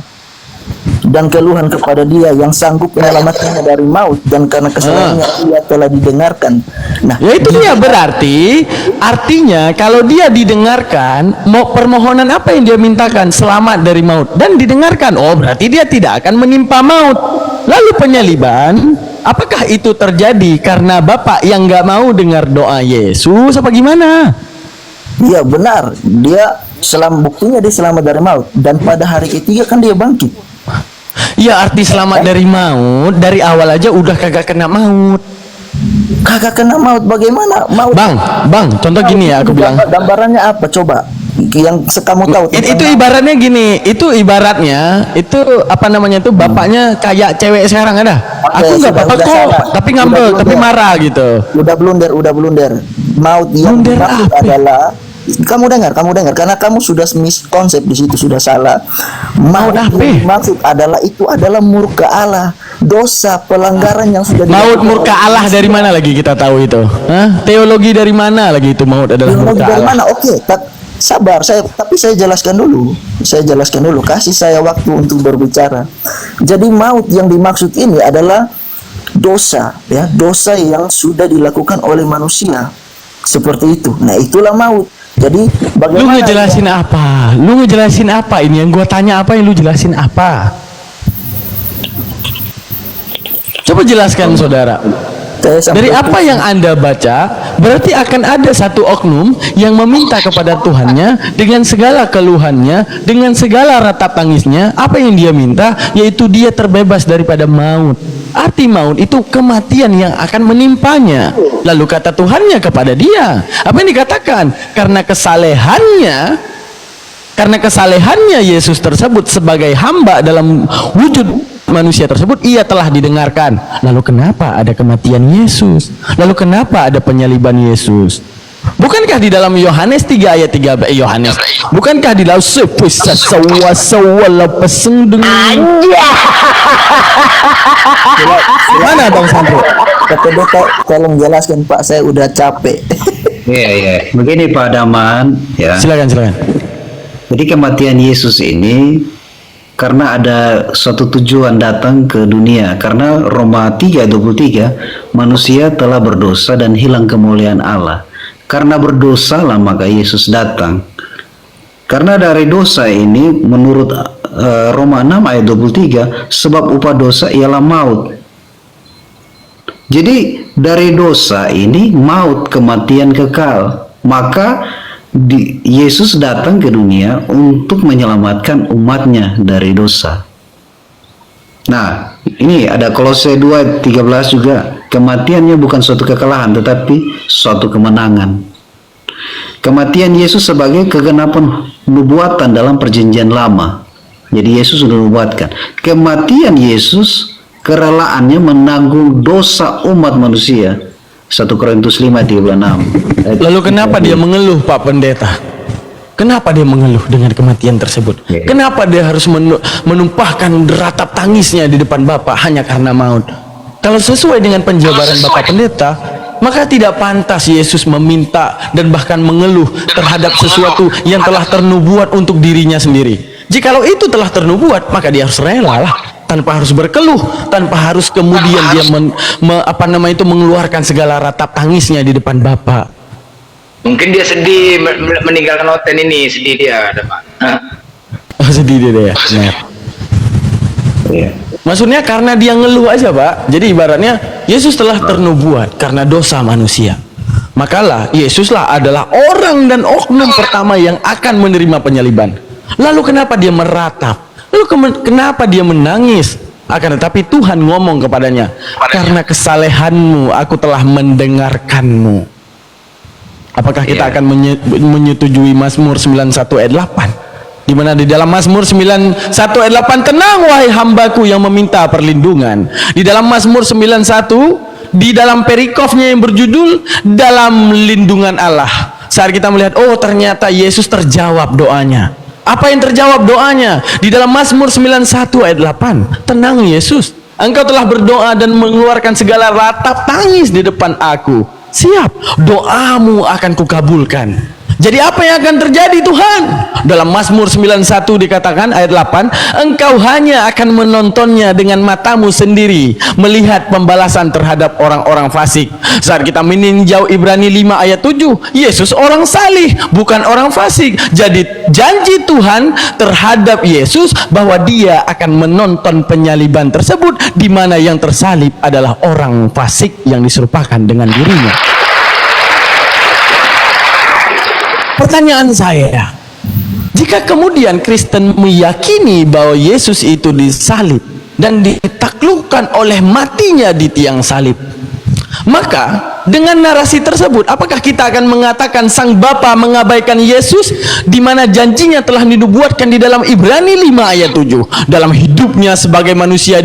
Dan keluhan kepada Dia yang sanggup menyelamatkannya dari maut, dan karena kesalahannya ia telah didengarkan. Nah, Ya itu dia berarti artinya kalau dia didengarkan, mau permohonan apa yang dia mintakan? Selamat dari maut dan didengarkan. Oh, berarti dia tidak akan menimpa maut. Lalu penyaliban, apakah itu terjadi karena Bapak yang nggak mau dengar doa Yesus apa gimana? iya benar. Dia buktinya dia selamat dari maut, dan pada hari ketiga kan dia bangkit. Ya arti selamat dari maut, dari awal aja udah kagak kena maut. Kagak kena maut, bagaimana maut? Bang, contoh gini ya aku bilang. Gambarannya apa coba? Yang kamu tahu Itu ibaratnya gini, itu ibaratnya itu apa namanya itu bapaknya kayak cewek sekarang ada. Aku nggak apa-apa kok, tapi ngambek, tapi marah gitu. Udah blunder. Maut yang Blunder dimaksud apa? adalah kamu dengar karena kamu sudah miskonsep di situ, sudah salah. Maut yang dimaksud adalah murka Allah, dosa pelanggaran yang sudah Maut dilakukan murka oleh Allah dari mana lagi kita tahu itu? Hah? Teologi dari mana lagi itu maut adalah Teologi murka dari Allah? mana? Oke, sabar, tapi saya jelaskan dulu. Kasih saya waktu untuk berbicara. Jadi maut yang dimaksud ini adalah dosa, ya, dosa yang sudah dilakukan oleh manusia. Seperti itu. Nah, itulah maut. Jadi Lu bagaimana ngejelasin apa? Lu ngejelasin apa? Ini yang gua tanya apa, yang lu jelasin apa? Coba jelaskan saudara. Dari apa yang Anda baca, berarti akan ada satu oknum yang meminta kepada Tuhannya dengan segala keluhannya, dengan segala ratap tangisnya. Apa yang dia minta, yaitu dia terbebas daripada maut. Arti maut itu kematian yang akan menimpanya. Lalu kata Tuhannya kepada dia, apa yang dikatakan? Karena kesalehannya Yesus tersebut sebagai hamba dalam wujud manusia tersebut, ia telah didengarkan. Lalu kenapa ada kematian Yesus? Lalu kenapa ada penyaliban Yesus? Bukankah di dalam Yohanes 3 ayat 3 Yohanes? Bukankah di dalam Mana Bang Sandro? Pendeta, tolong jelaskan Pak, saya udah capek. Iya. Begini Pak Daman, ya. Silakan. Jadi kematian Yesus ini karena ada suatu tujuan datang ke dunia. Karena Roma 3:23, manusia telah berdosa dan hilang kemuliaan Allah. Karena berdosalah maka Yesus datang. Karena dari dosa ini menurut Roma 6 ayat 23, sebab upah dosa ialah maut. Jadi dari dosa ini maut, kematian kekal. Maka Yesus datang ke dunia untuk menyelamatkan umatnya dari dosa. Nah, ini ada Kolose 2:13 juga. Kematiannya bukan suatu kekalahan, tetapi suatu kemenangan. Kematian Yesus sebagai kegenapan nubuatan dalam perjanjian lama. Jadi Yesus sudah nubuatkan. Kematian Yesus, kerelaannya menanggung dosa umat manusia. 1 Korintus 5:36. Lalu kenapa dia mengeluh, Pak Pendeta? Kenapa dia mengeluh dengan kematian tersebut? Kenapa dia harus menumpahkan ratap tangisnya di depan Bapak hanya karena maut? Kalau sesuai dengan penjabaran Bapak Pendeta, maka tidak pantas Yesus meminta dan bahkan mengeluh terhadap sesuatu yang telah ternubuat untuk dirinya sendiri. Jikalau itu telah ternubuat, maka dia harus rela lah, tanpa harus berkeluh, tanpa harus kemudian dia mengeluarkan segala ratap tangisnya di depan Bapak. Mungkin dia sedih meninggalkan hotel ini, sedih dia, Pak. Sedih dia ya. Maksudnya karena dia ngeluh aja, Pak. Jadi ibaratnya Yesus telah ternubuat karena dosa manusia. Makalah Yesuslah adalah orang dan oknum pertama yang akan menerima penyaliban. Lalu kenapa dia meratap? Lalu kenapa dia menangis? Akan tetapi Tuhan ngomong kepadanya, karena kesalehanmu aku telah mendengarkanmu. Apakah kita akan menyetujui Mazmur 91 ayat 8? Di mana di dalam Mazmur 91 ayat 8, tenang wahai hambaku yang meminta perlindungan. Di dalam Mazmur 91 di dalam perikofnya yang berjudul dalam lindungan Allah. Saat kita melihat, oh ternyata Yesus terjawab doanya. Apa yang terjawab doanya? Di dalam Mazmur 91 ayat 8. Tenang Yesus, Engkau telah berdoa dan mengeluarkan segala ratap tangis di depan aku. Siap, doamu akan kukabulkan. Jadi apa yang akan terjadi Tuhan? Dalam Mazmur 91 dikatakan ayat 8, Engkau hanya akan menontonnya dengan matamu sendiri, melihat pembalasan terhadap orang-orang fasik. Saat kita meninjau Ibrani 5 ayat 7, Yesus orang salih, bukan orang fasik. Jadi janji Tuhan terhadap Yesus bahwa dia akan menonton penyaliban tersebut, di mana yang tersalib adalah orang fasik yang diserupakan dengan dirinya. Pertanyaan saya, jika kemudian Kristen meyakini bahwa Yesus itu disalib dan ditaklukkan oleh matinya di tiang salib, maka dengan narasi tersebut, apakah kita akan mengatakan Sang Bapa mengabaikan Yesus, di mana janjinya telah dinubuatkan di dalam Ibrani 5 ayat 7? Dalam hidupnya sebagai manusia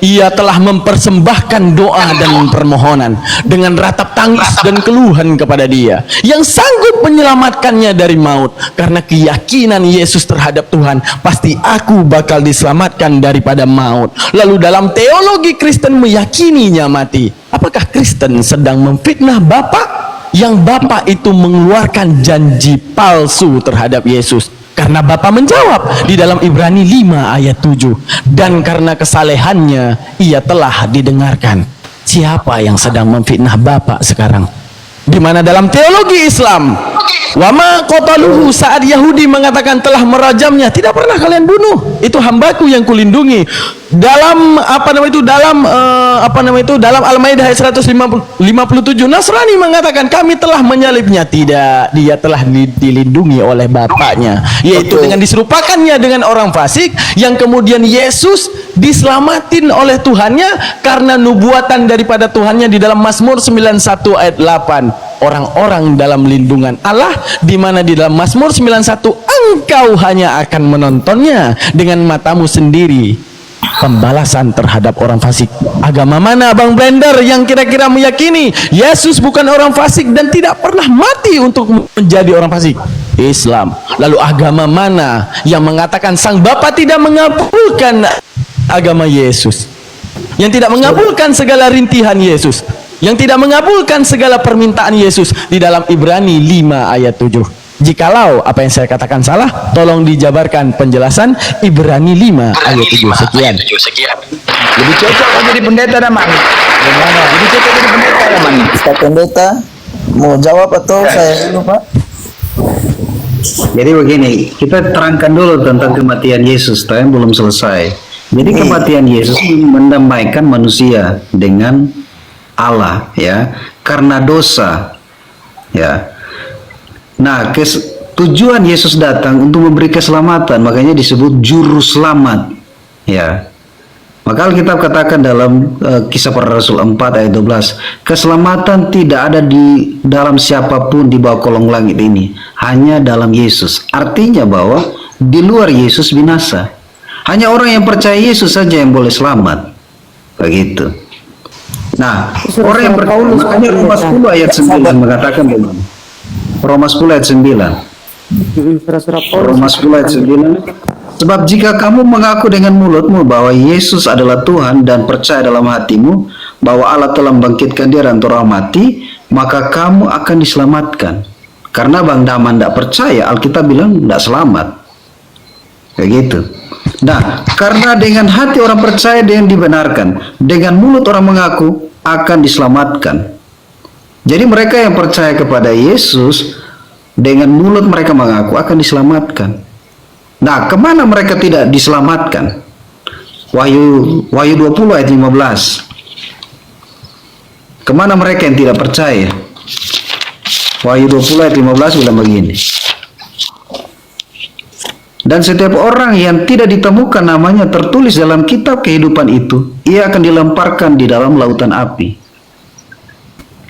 ia telah mempersembahkan doa dan permohonan dengan ratap tangis dan keluhan kepada Dia yang sanggup menyelamatkannya dari maut. Karena keyakinan Yesus terhadap Tuhan, pasti aku bakal diselamatkan daripada maut. Lalu dalam teologi Kristen meyakininya mati. Apakah Kristen sedang memfitnah Bapa? Yang Bapa itu mengeluarkan janji palsu terhadap Yesus. Karena Bapa menjawab di dalam Ibrani 5 ayat 7, dan karena kesalehannya ia telah didengarkan. Siapa yang sedang memfitnah Bapa sekarang? Di mana dalam teologi Islam, wama qataluhu, saat Yahudi mengatakan telah merajamnya, tidak pernah kalian bunuh, itu hambaku yang kulindungi. Dalam dalam Al-Maidah ayat 157 Nasrani mengatakan kami telah menyalibnya. Tidak, dia telah dilindungi oleh Bapaknya, yaitu dengan diserupakannya dengan orang fasik, yang kemudian Yesus diselamatin oleh Tuhannya karena nubuatan daripada Tuhannya di dalam Mazmur 91 ayat 8. Orang-orang dalam lindungan Allah, di mana di dalam Mazmur 91 engkau hanya akan menontonnya dengan matamu sendiri. Pembalasan terhadap orang fasik. Agama mana Bang Blender yang kira-kira meyakini Yesus bukan orang fasik dan tidak pernah mati untuk menjadi orang fasik? Islam. Lalu agama mana yang mengatakan Sang Bapa tidak mengabulkan agama Yesus, yang tidak mengabulkan segala rintihan Yesus, yang tidak mengabulkan segala permintaan Yesus di dalam Ibrani 5 ayat 7? Jikalau apa yang saya katakan salah, tolong dijabarkan penjelasan Ibrani 5 ayat 7 sekian. Lebih cocok kau jadi pendeta dah, Man. Gimana? Lebih cocok jadi pendeta dah, Man. Pak Pendeta mau jawab atau saya dulu, Pak? Jadi begini, kita terangkan dulu tentang kematian Yesus, tapi belum selesai. Jadi kematian Yesus mendamaikan manusia dengan Allah, ya, karena dosa, ya. Nah, tujuan Yesus datang untuk memberi keselamatan, makanya disebut juru selamat, ya. Maka Alkitab katakan dalam Kisah Para Rasul 4 ayat 12, keselamatan tidak ada di dalam siapapun di bawah kolong langit ini, hanya dalam Yesus. Artinya bahwa di luar Yesus binasa. Hanya orang yang percaya Yesus saja yang boleh selamat. Begitu. Nah, orang yang percaya, makanya Roma 10 ayat 9 mengatakan bagaimana? Roma 10 ayat 9. Roma 10 ayat 9. Sebab jika kamu mengaku dengan mulutmu bahwa Yesus adalah Tuhan dan percaya dalam hatimu bahwa Allah telah membangkitkan Dia dari antara orang mati, maka kamu akan diselamatkan. Karena Bang Daman tidak percaya, Alkitab bilang tidak selamat. Kayak gitu. Nah, karena dengan hati orang percaya dia yang dibenarkan, dengan mulut orang mengaku akan diselamatkan. Jadi mereka yang percaya kepada Yesus, dengan mulut mereka mengaku akan diselamatkan. Nah, kemana mereka tidak diselamatkan? Wahyu 20 ayat 15. Kemana mereka yang tidak percaya? Wahyu 20 ayat 15 bilang begini. Dan setiap orang yang tidak ditemukan namanya tertulis dalam kitab kehidupan itu, ia akan dilemparkan di dalam lautan api.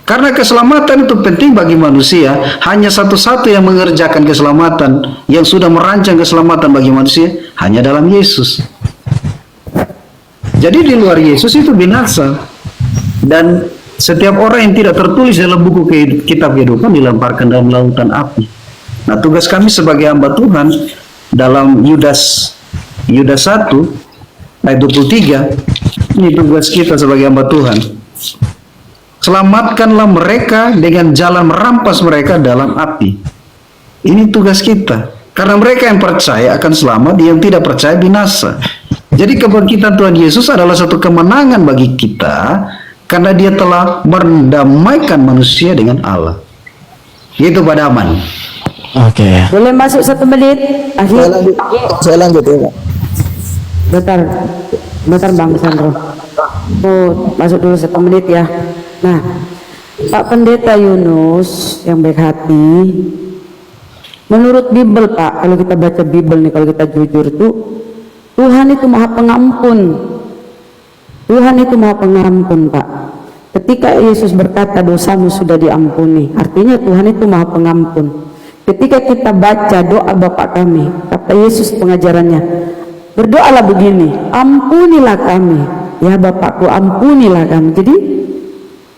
Karena keselamatan itu penting bagi manusia, hanya satu-satu yang mengerjakan keselamatan, yang sudah merancang keselamatan bagi manusia, hanya dalam Yesus. Jadi di luar Yesus itu binasa. dan setiap orang yang tidak tertulis dalam buku kitab kehidupan dilemparkan dalam lautan api. Nah, tugas kami sebagai hamba Tuhan dalam Yudas 1 ayat 23, ini tugas kita sebagai hamba Tuhan. Selamatkanlah mereka dengan jalan merampas mereka dalam api. Ini tugas kita. Karena mereka yang percaya akan selamat, yang tidak percaya binasa. Jadi kebangkitan Tuhan Yesus adalah satu kemenangan bagi kita, karena dia telah mendamaikan manusia dengan Allah. Itu Pak Daman. Oke. Boleh masuk 1 menit? Saya lanjut ya, Pak. Bentar Bang Sandro. Masuk dulu 1 menit ya. Nah, Pak Pendeta Yunus yang baik hati, menurut Bible Pak, kalau kita baca Bible nih, kalau kita jujur tuh, Tuhan itu Maha Pengampun. Tuhan itu Maha Pengampun Pak. Ketika Yesus berkata dosamu sudah diampuni, artinya Tuhan itu Maha Pengampun. Ketika kita baca doa Bapa kami, kata Yesus pengajarannya, berdoalah begini, ampunilah kami, ya Bapakku ampunilah kami. Jadi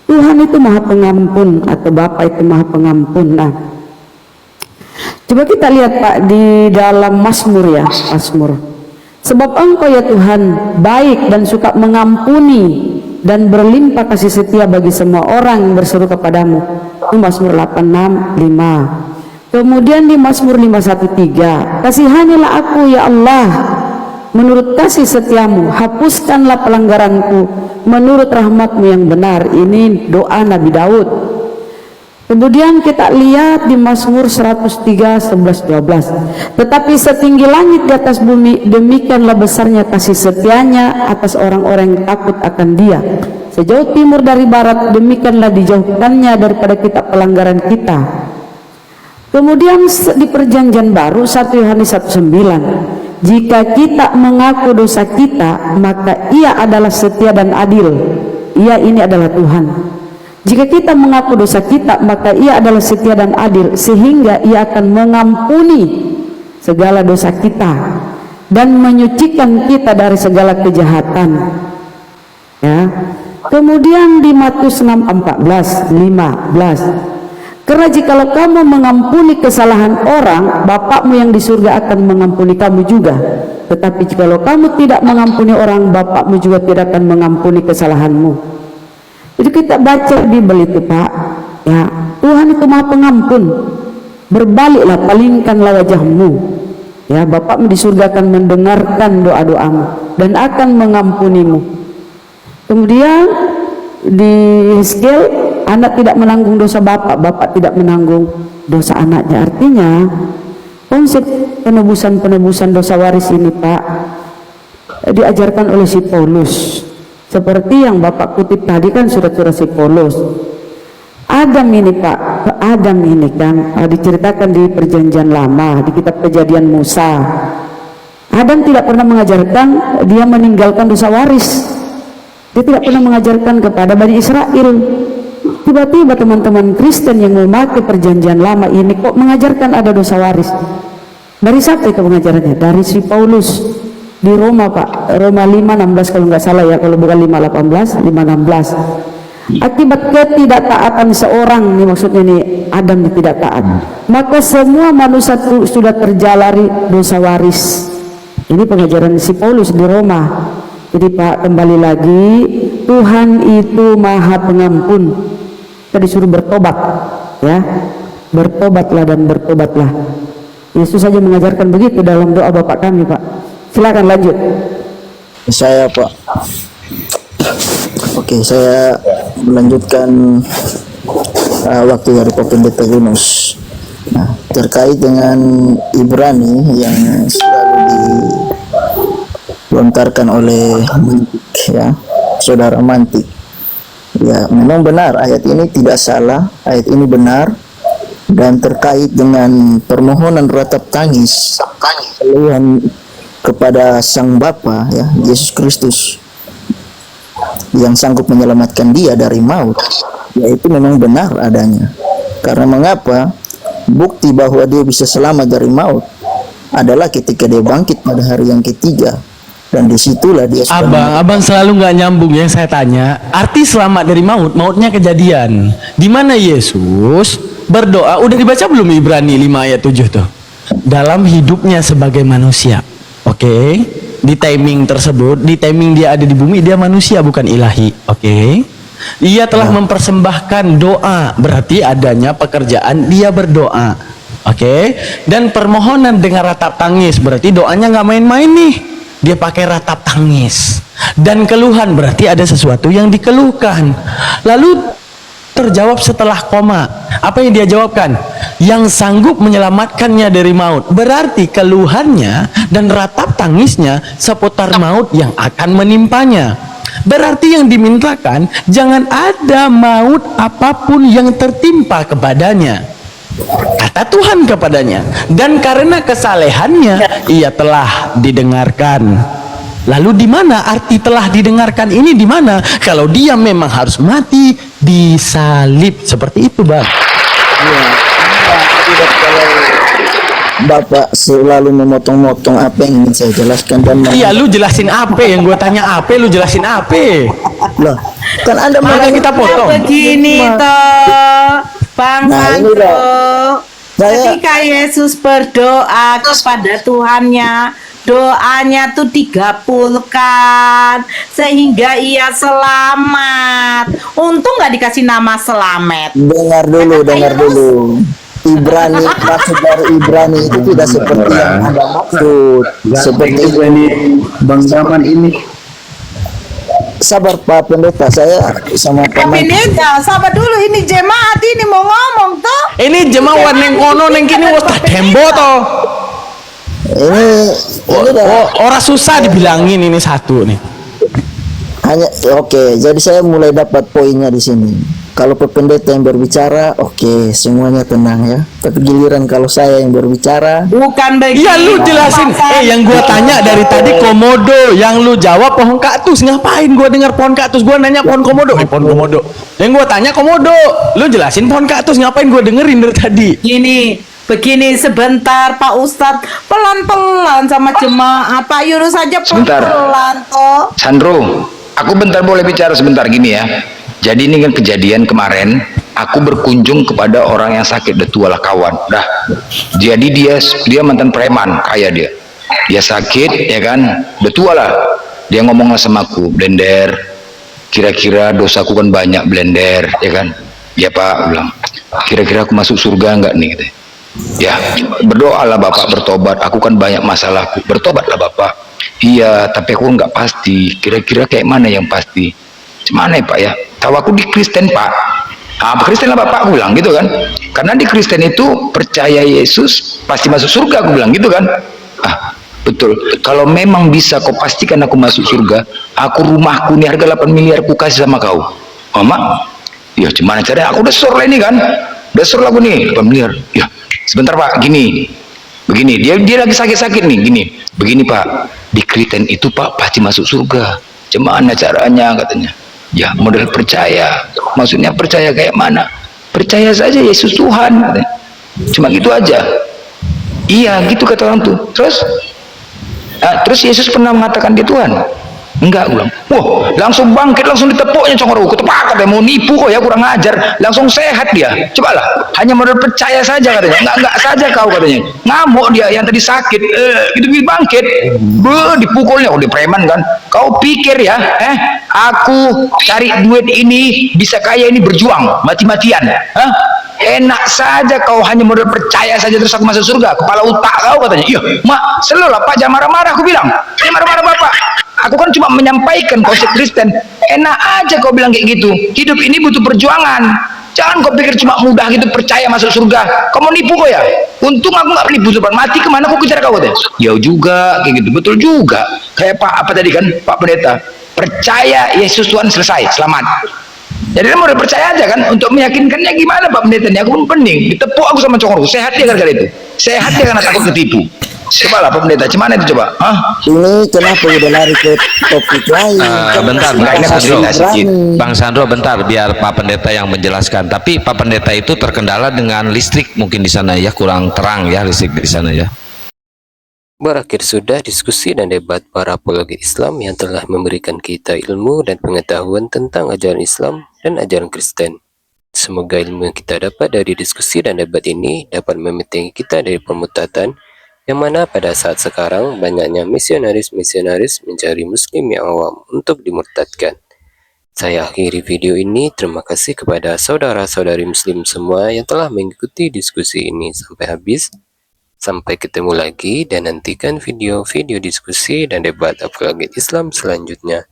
Tuhan itu Maha Pengampun, atau Bapa itu Maha Pengampun. Nah, coba kita lihat Pak di dalam Mazmur ya, Mazmur. Sebab Engkau ya Tuhan baik dan suka mengampuni dan berlimpah kasih setia bagi semua orang yang berseru kepadamu. Itu Mazmur 86:5. Kemudian di Mazmur 513, kasihanilah aku ya Allah menurut kasih setiamu, hapuskanlah pelanggaranku menurut rahmatmu yang benar. Ini doa Nabi Daud. Kemudian kita lihat di Mazmur 103:11-12. Tetapi setinggi langit di atas bumi, demikianlah besarnya kasih setianya atas orang-orang yang takut akan Dia. Sejauh timur dari barat, demikianlah dijauhkannya daripada kita pelanggaran kita. Kemudian di Perjanjian Baru 1 Yohanes 1:9, jika kita mengaku dosa kita, maka Ia adalah setia dan adil. Ia ini adalah Tuhan. Jika kita mengaku dosa kita, maka Ia adalah setia dan adil, sehingga Ia akan mengampuni segala dosa kita dan menyucikan kita dari segala kejahatan. Ya. Kemudian di Matius 6:14-15, karena jikalau kamu mengampuni kesalahan orang, Bapakmu yang di surga akan mengampuni kamu juga. Tetapi jikalau kamu tidak mengampuni orang, Bapakmu juga tidak akan mengampuni kesalahanmu. Jadi kita baca Bible itu Pak, ya Tuhan itu Maha Pengampun. Berbaliklah, palingkanlah wajahmu, ya Bapakmu di surga akan mendengarkan doa-doamu dan akan mengampunimu. Kemudian di Hizkiel, anak tidak menanggung dosa bapak, bapak tidak menanggung dosa anaknya. Artinya konsep penebusan dosa waris ini Pak diajarkan oleh si Paulus. Seperti yang Bapak kutip tadi kan surat-surat si Paulus. Adam ini Pak, Adam ini kan diceritakan di Perjanjian Lama, di kitab Kejadian Musa. Adam tidak pernah mengajarkan dia meninggalkan dosa waris. Dia tidak pernah mengajarkan kepada Bani Israel. Tiba-tiba teman-teman Kristen yang memakai Perjanjian Lama ini kok mengajarkan ada dosa waris. Dari siapa itu pengajarannya? Dari si Paulus. Di Roma Pak, Roma 5:16 kalau nggak salah ya, kalau bukan 5:18, 5:16. Akibat ketidaktaatan seorang, nih maksudnya nih Adam tidak taat, maka semua manusia sudah terjalari dosa waris. Ini pengajaran si Paulus di Roma. Jadi Pak, kembali lagi, Tuhan itu Maha Pengampun. Kita disuruh bertobat, ya, bertobatlah dan bertobatlah. Yesus saja mengajarkan begitu dalam doa Bapa kami Pak. Silakan lanjut. Saya Pak. Oke, saya melanjutkan waktu dari Pak Pendeta Yunus. Nah, terkait dengan Ibrani yang selalu dilontarkan oleh Mantik, ya, saudara Mantik. Ya, memang benar ayat ini tidak salah, ayat ini benar. Dan terkait dengan permohonan ratap tangis Tuhan kepada Sang Bapa, ya, Yesus Kristus yang sanggup menyelamatkan dia dari maut, yaitu memang benar adanya. Karena mengapa? Bukti bahwa dia bisa selamat dari maut adalah ketika dia bangkit pada hari yang ketiga. Dan disitulah dia sudah Abang selalu nggak nyambung yang saya tanya. Arti selamat dari maut, mautnya kejadian. Di mana Yesus berdoa, udah dibaca belum Ibrani 5 ayat 7 tuh? Dalam hidupnya sebagai manusia. Oke. Di timing tersebut, di timing dia ada di bumi, dia manusia bukan ilahi. Oke. Ia telah mempersembahkan doa, berarti adanya pekerjaan dia berdoa. Oke. Dan permohonan dengan ratap tangis, berarti doanya nggak main-main nih. Dia pakai ratap tangis. Dan keluhan berarti ada sesuatu yang dikeluhkan. Lalu terjawab setelah koma. Apa yang dia jawabkan? Yang sanggup menyelamatkannya dari maut. Berarti keluhannya dan ratap tangisnya seputar maut yang akan menimpanya. Berarti yang dimintakan, jangan ada maut apapun yang tertimpa kepadanya, kata Tuhan kepadanya. Dan karena kesalehannya ia telah didengarkan. Lalu di mana arti telah didengarkan ini? Di mana? Kalau dia memang harus mati disalib seperti itu, Bang. Iya. Kalau Bapak selalu memotong-motong apa yang ingin saya jelaskan dan Iya, lu jelasin apa yang gue tanya apa, lu jelasin apa? Loh, kan Anda Makanya kita potong. Begini toh, Bang Nah, ini Sandro. Saya- Ketika Yesus berdoa kepada Tuhannya, doanya tuh digabulkan sehingga ia selamat. Untung nggak dikasih nama selamat. dengar dulu. Ibrani, maksud dari Ibrani itu tidak seperti yang Anda maksud. Seperti ini Bang Zaman ini. Sabar Pak Pendeta, saya sama teman. Kabinetnya, sabar dulu, ini jemaat ini mau ngomong toh. Ini jemaat neng kono neng kini wes tak tembo toh. Ini Orang susah dibilangin ini satu nih. hanya oke. Jadi saya mulai dapat poinnya di sini. Kalau Pak Pendeta yang berbicara, oke, semuanya tenang ya. Tapi giliran kalau saya yang berbicara, Bukan begitu. Iya lu jelasin. Yang gua tanya dari tadi komodo, yang lu jawab pohon kaktus. Ngapain gua dengar pohon kaktus? Gua nanya pohon komodo. Pohon komodo. Yang gua tanya komodo. Lu jelasin pohon kaktus. Ngapain gua dengerin dari tadi? Begini sebentar Pak Ustadz, pelan-pelan sama jemaah. Pak Yunus saja Sebentar. pelan-pelan toh. Sandro, aku bentar boleh bicara sebentar gini ya. Jadi ini kan kejadian kemarin, aku berkunjung kepada orang yang sakit, udah tua lah kawan. Dah. Jadi dia mantan preman, kaya dia. Dia sakit, ya kan? Udah tua lah. Dia ngomong sama aku, Blender, kira-kira dosaku kan banyak, Blender, ya kan? Ya Pak, aku bilang. Kira-kira aku masuk surga enggak nih? Gitu. Ya, berdoalah Bapak, bertobat. Aku kan banyak masalahku. Bertobatlah Bapak. Iya, tapi aku nggak pasti. Kira-kira kayak mana yang pasti? Gimana ya Pak ya? Tahu aku di Kristen Pak. Kristen lah Bapak, aku bilang gitu kan. Karena di Kristen itu percaya Yesus pasti masuk surga, aku bilang gitu kan. Betul. Kalau memang bisa kau pastikan aku masuk surga, aku rumahku nih harga 8 miliar ku kasih sama kau. Mama, ya gimana caranya? Aku udah sur lah ini kan. Udah sur lah aku nih 8 miliar. Ya, sebentar Pak, begini, dia lagi sakit-sakit nih, gini. Begini Pak, di Kristen itu Pak pasti masuk surga. Gimana caranya katanya? Ya model percaya. Maksudnya percaya kayak mana? Percaya saja Yesus Tuhan katanya. Cuma gitu aja. Iya gitu kata orang tuh. Terus Yesus pernah mengatakan dia Tuhan? Enggak, gue bilang. Wah, langsung bangkit, langsung ditepuknya congor. Ketepak katanya, mau nipu kok ya, kurang ajar. Langsung sehat dia. Cobalah, hanya modal percaya saja katanya. Enggak saja kau katanya. Ngamuk dia yang tadi sakit, gitu bangkit. Dipukulnya, dia preman kan. Kau pikir ya, aku cari duit ini bisa kaya ini berjuang mati-matian. Enak saja kau hanya modal percaya saja terus aku masuk surga. Kepala otak kau katanya. Iya, mak, selalu lah Pak, jangan marah-marah. Aku bilang, jangan marah-marah Bapak. Aku kan cuma menyampaikan konsep Kristen. Enak aja kau bilang kayak gitu. Hidup ini butuh perjuangan. Jangan kau pikir cuma mudah gitu percaya masuk surga. Kau mau nipu kau ya? Untung aku nggak nipu, sobat. Mati kemana aku kejar kau katanya? Ya juga kayak gitu, betul juga. Kayak Pak apa tadi kan, Pak Pendeta. Percaya Yesus Tuhan, selesai, selamat. Jadi dia mau percaya aja kan, untuk meyakinkannya gimana Pak Pendeta ini? Aku pun pening, ditepuk aku sama congorku. Sehat dia gara-gara itu. Sehat dia karena takut ketipu. Coba lah Pak Pendeta, gimana itu coba? Ini kenapa udah lari ke topik lain? Bentar, Berani. Bang Sandro, bentar, biar Pak Pendeta yang menjelaskan. Tapi Pak Pendeta itu terkendala dengan listrik mungkin di sana ya, kurang terang ya listrik di sana ya. Berakhir sudah diskusi dan debat para apologi Islam yang telah memberikan kita ilmu dan pengetahuan tentang ajaran Islam dan ajaran Kristen. Semoga ilmu yang kita dapat dari diskusi dan debat ini dapat membentengi kita dari permutatan, yang mana pada saat sekarang banyaknya misionaris-misionaris mencari muslim yang awam untuk dimurtadkan. Saya akhiri video ini. Terima kasih kepada saudara-saudari muslim semua yang telah mengikuti diskusi ini sampai habis. Sampai ketemu lagi dan nantikan video-video diskusi dan debat apologi Islam selanjutnya.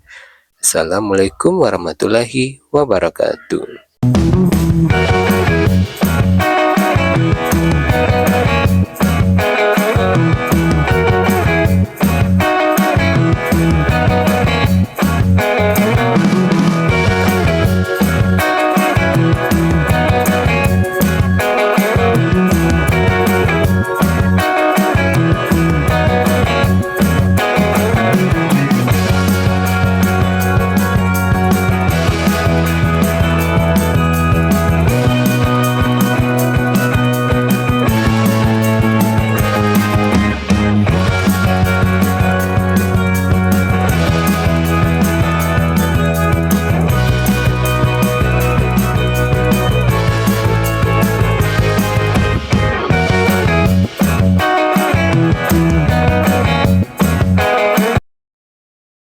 Assalamualaikum warahmatullahi wabarakatuh.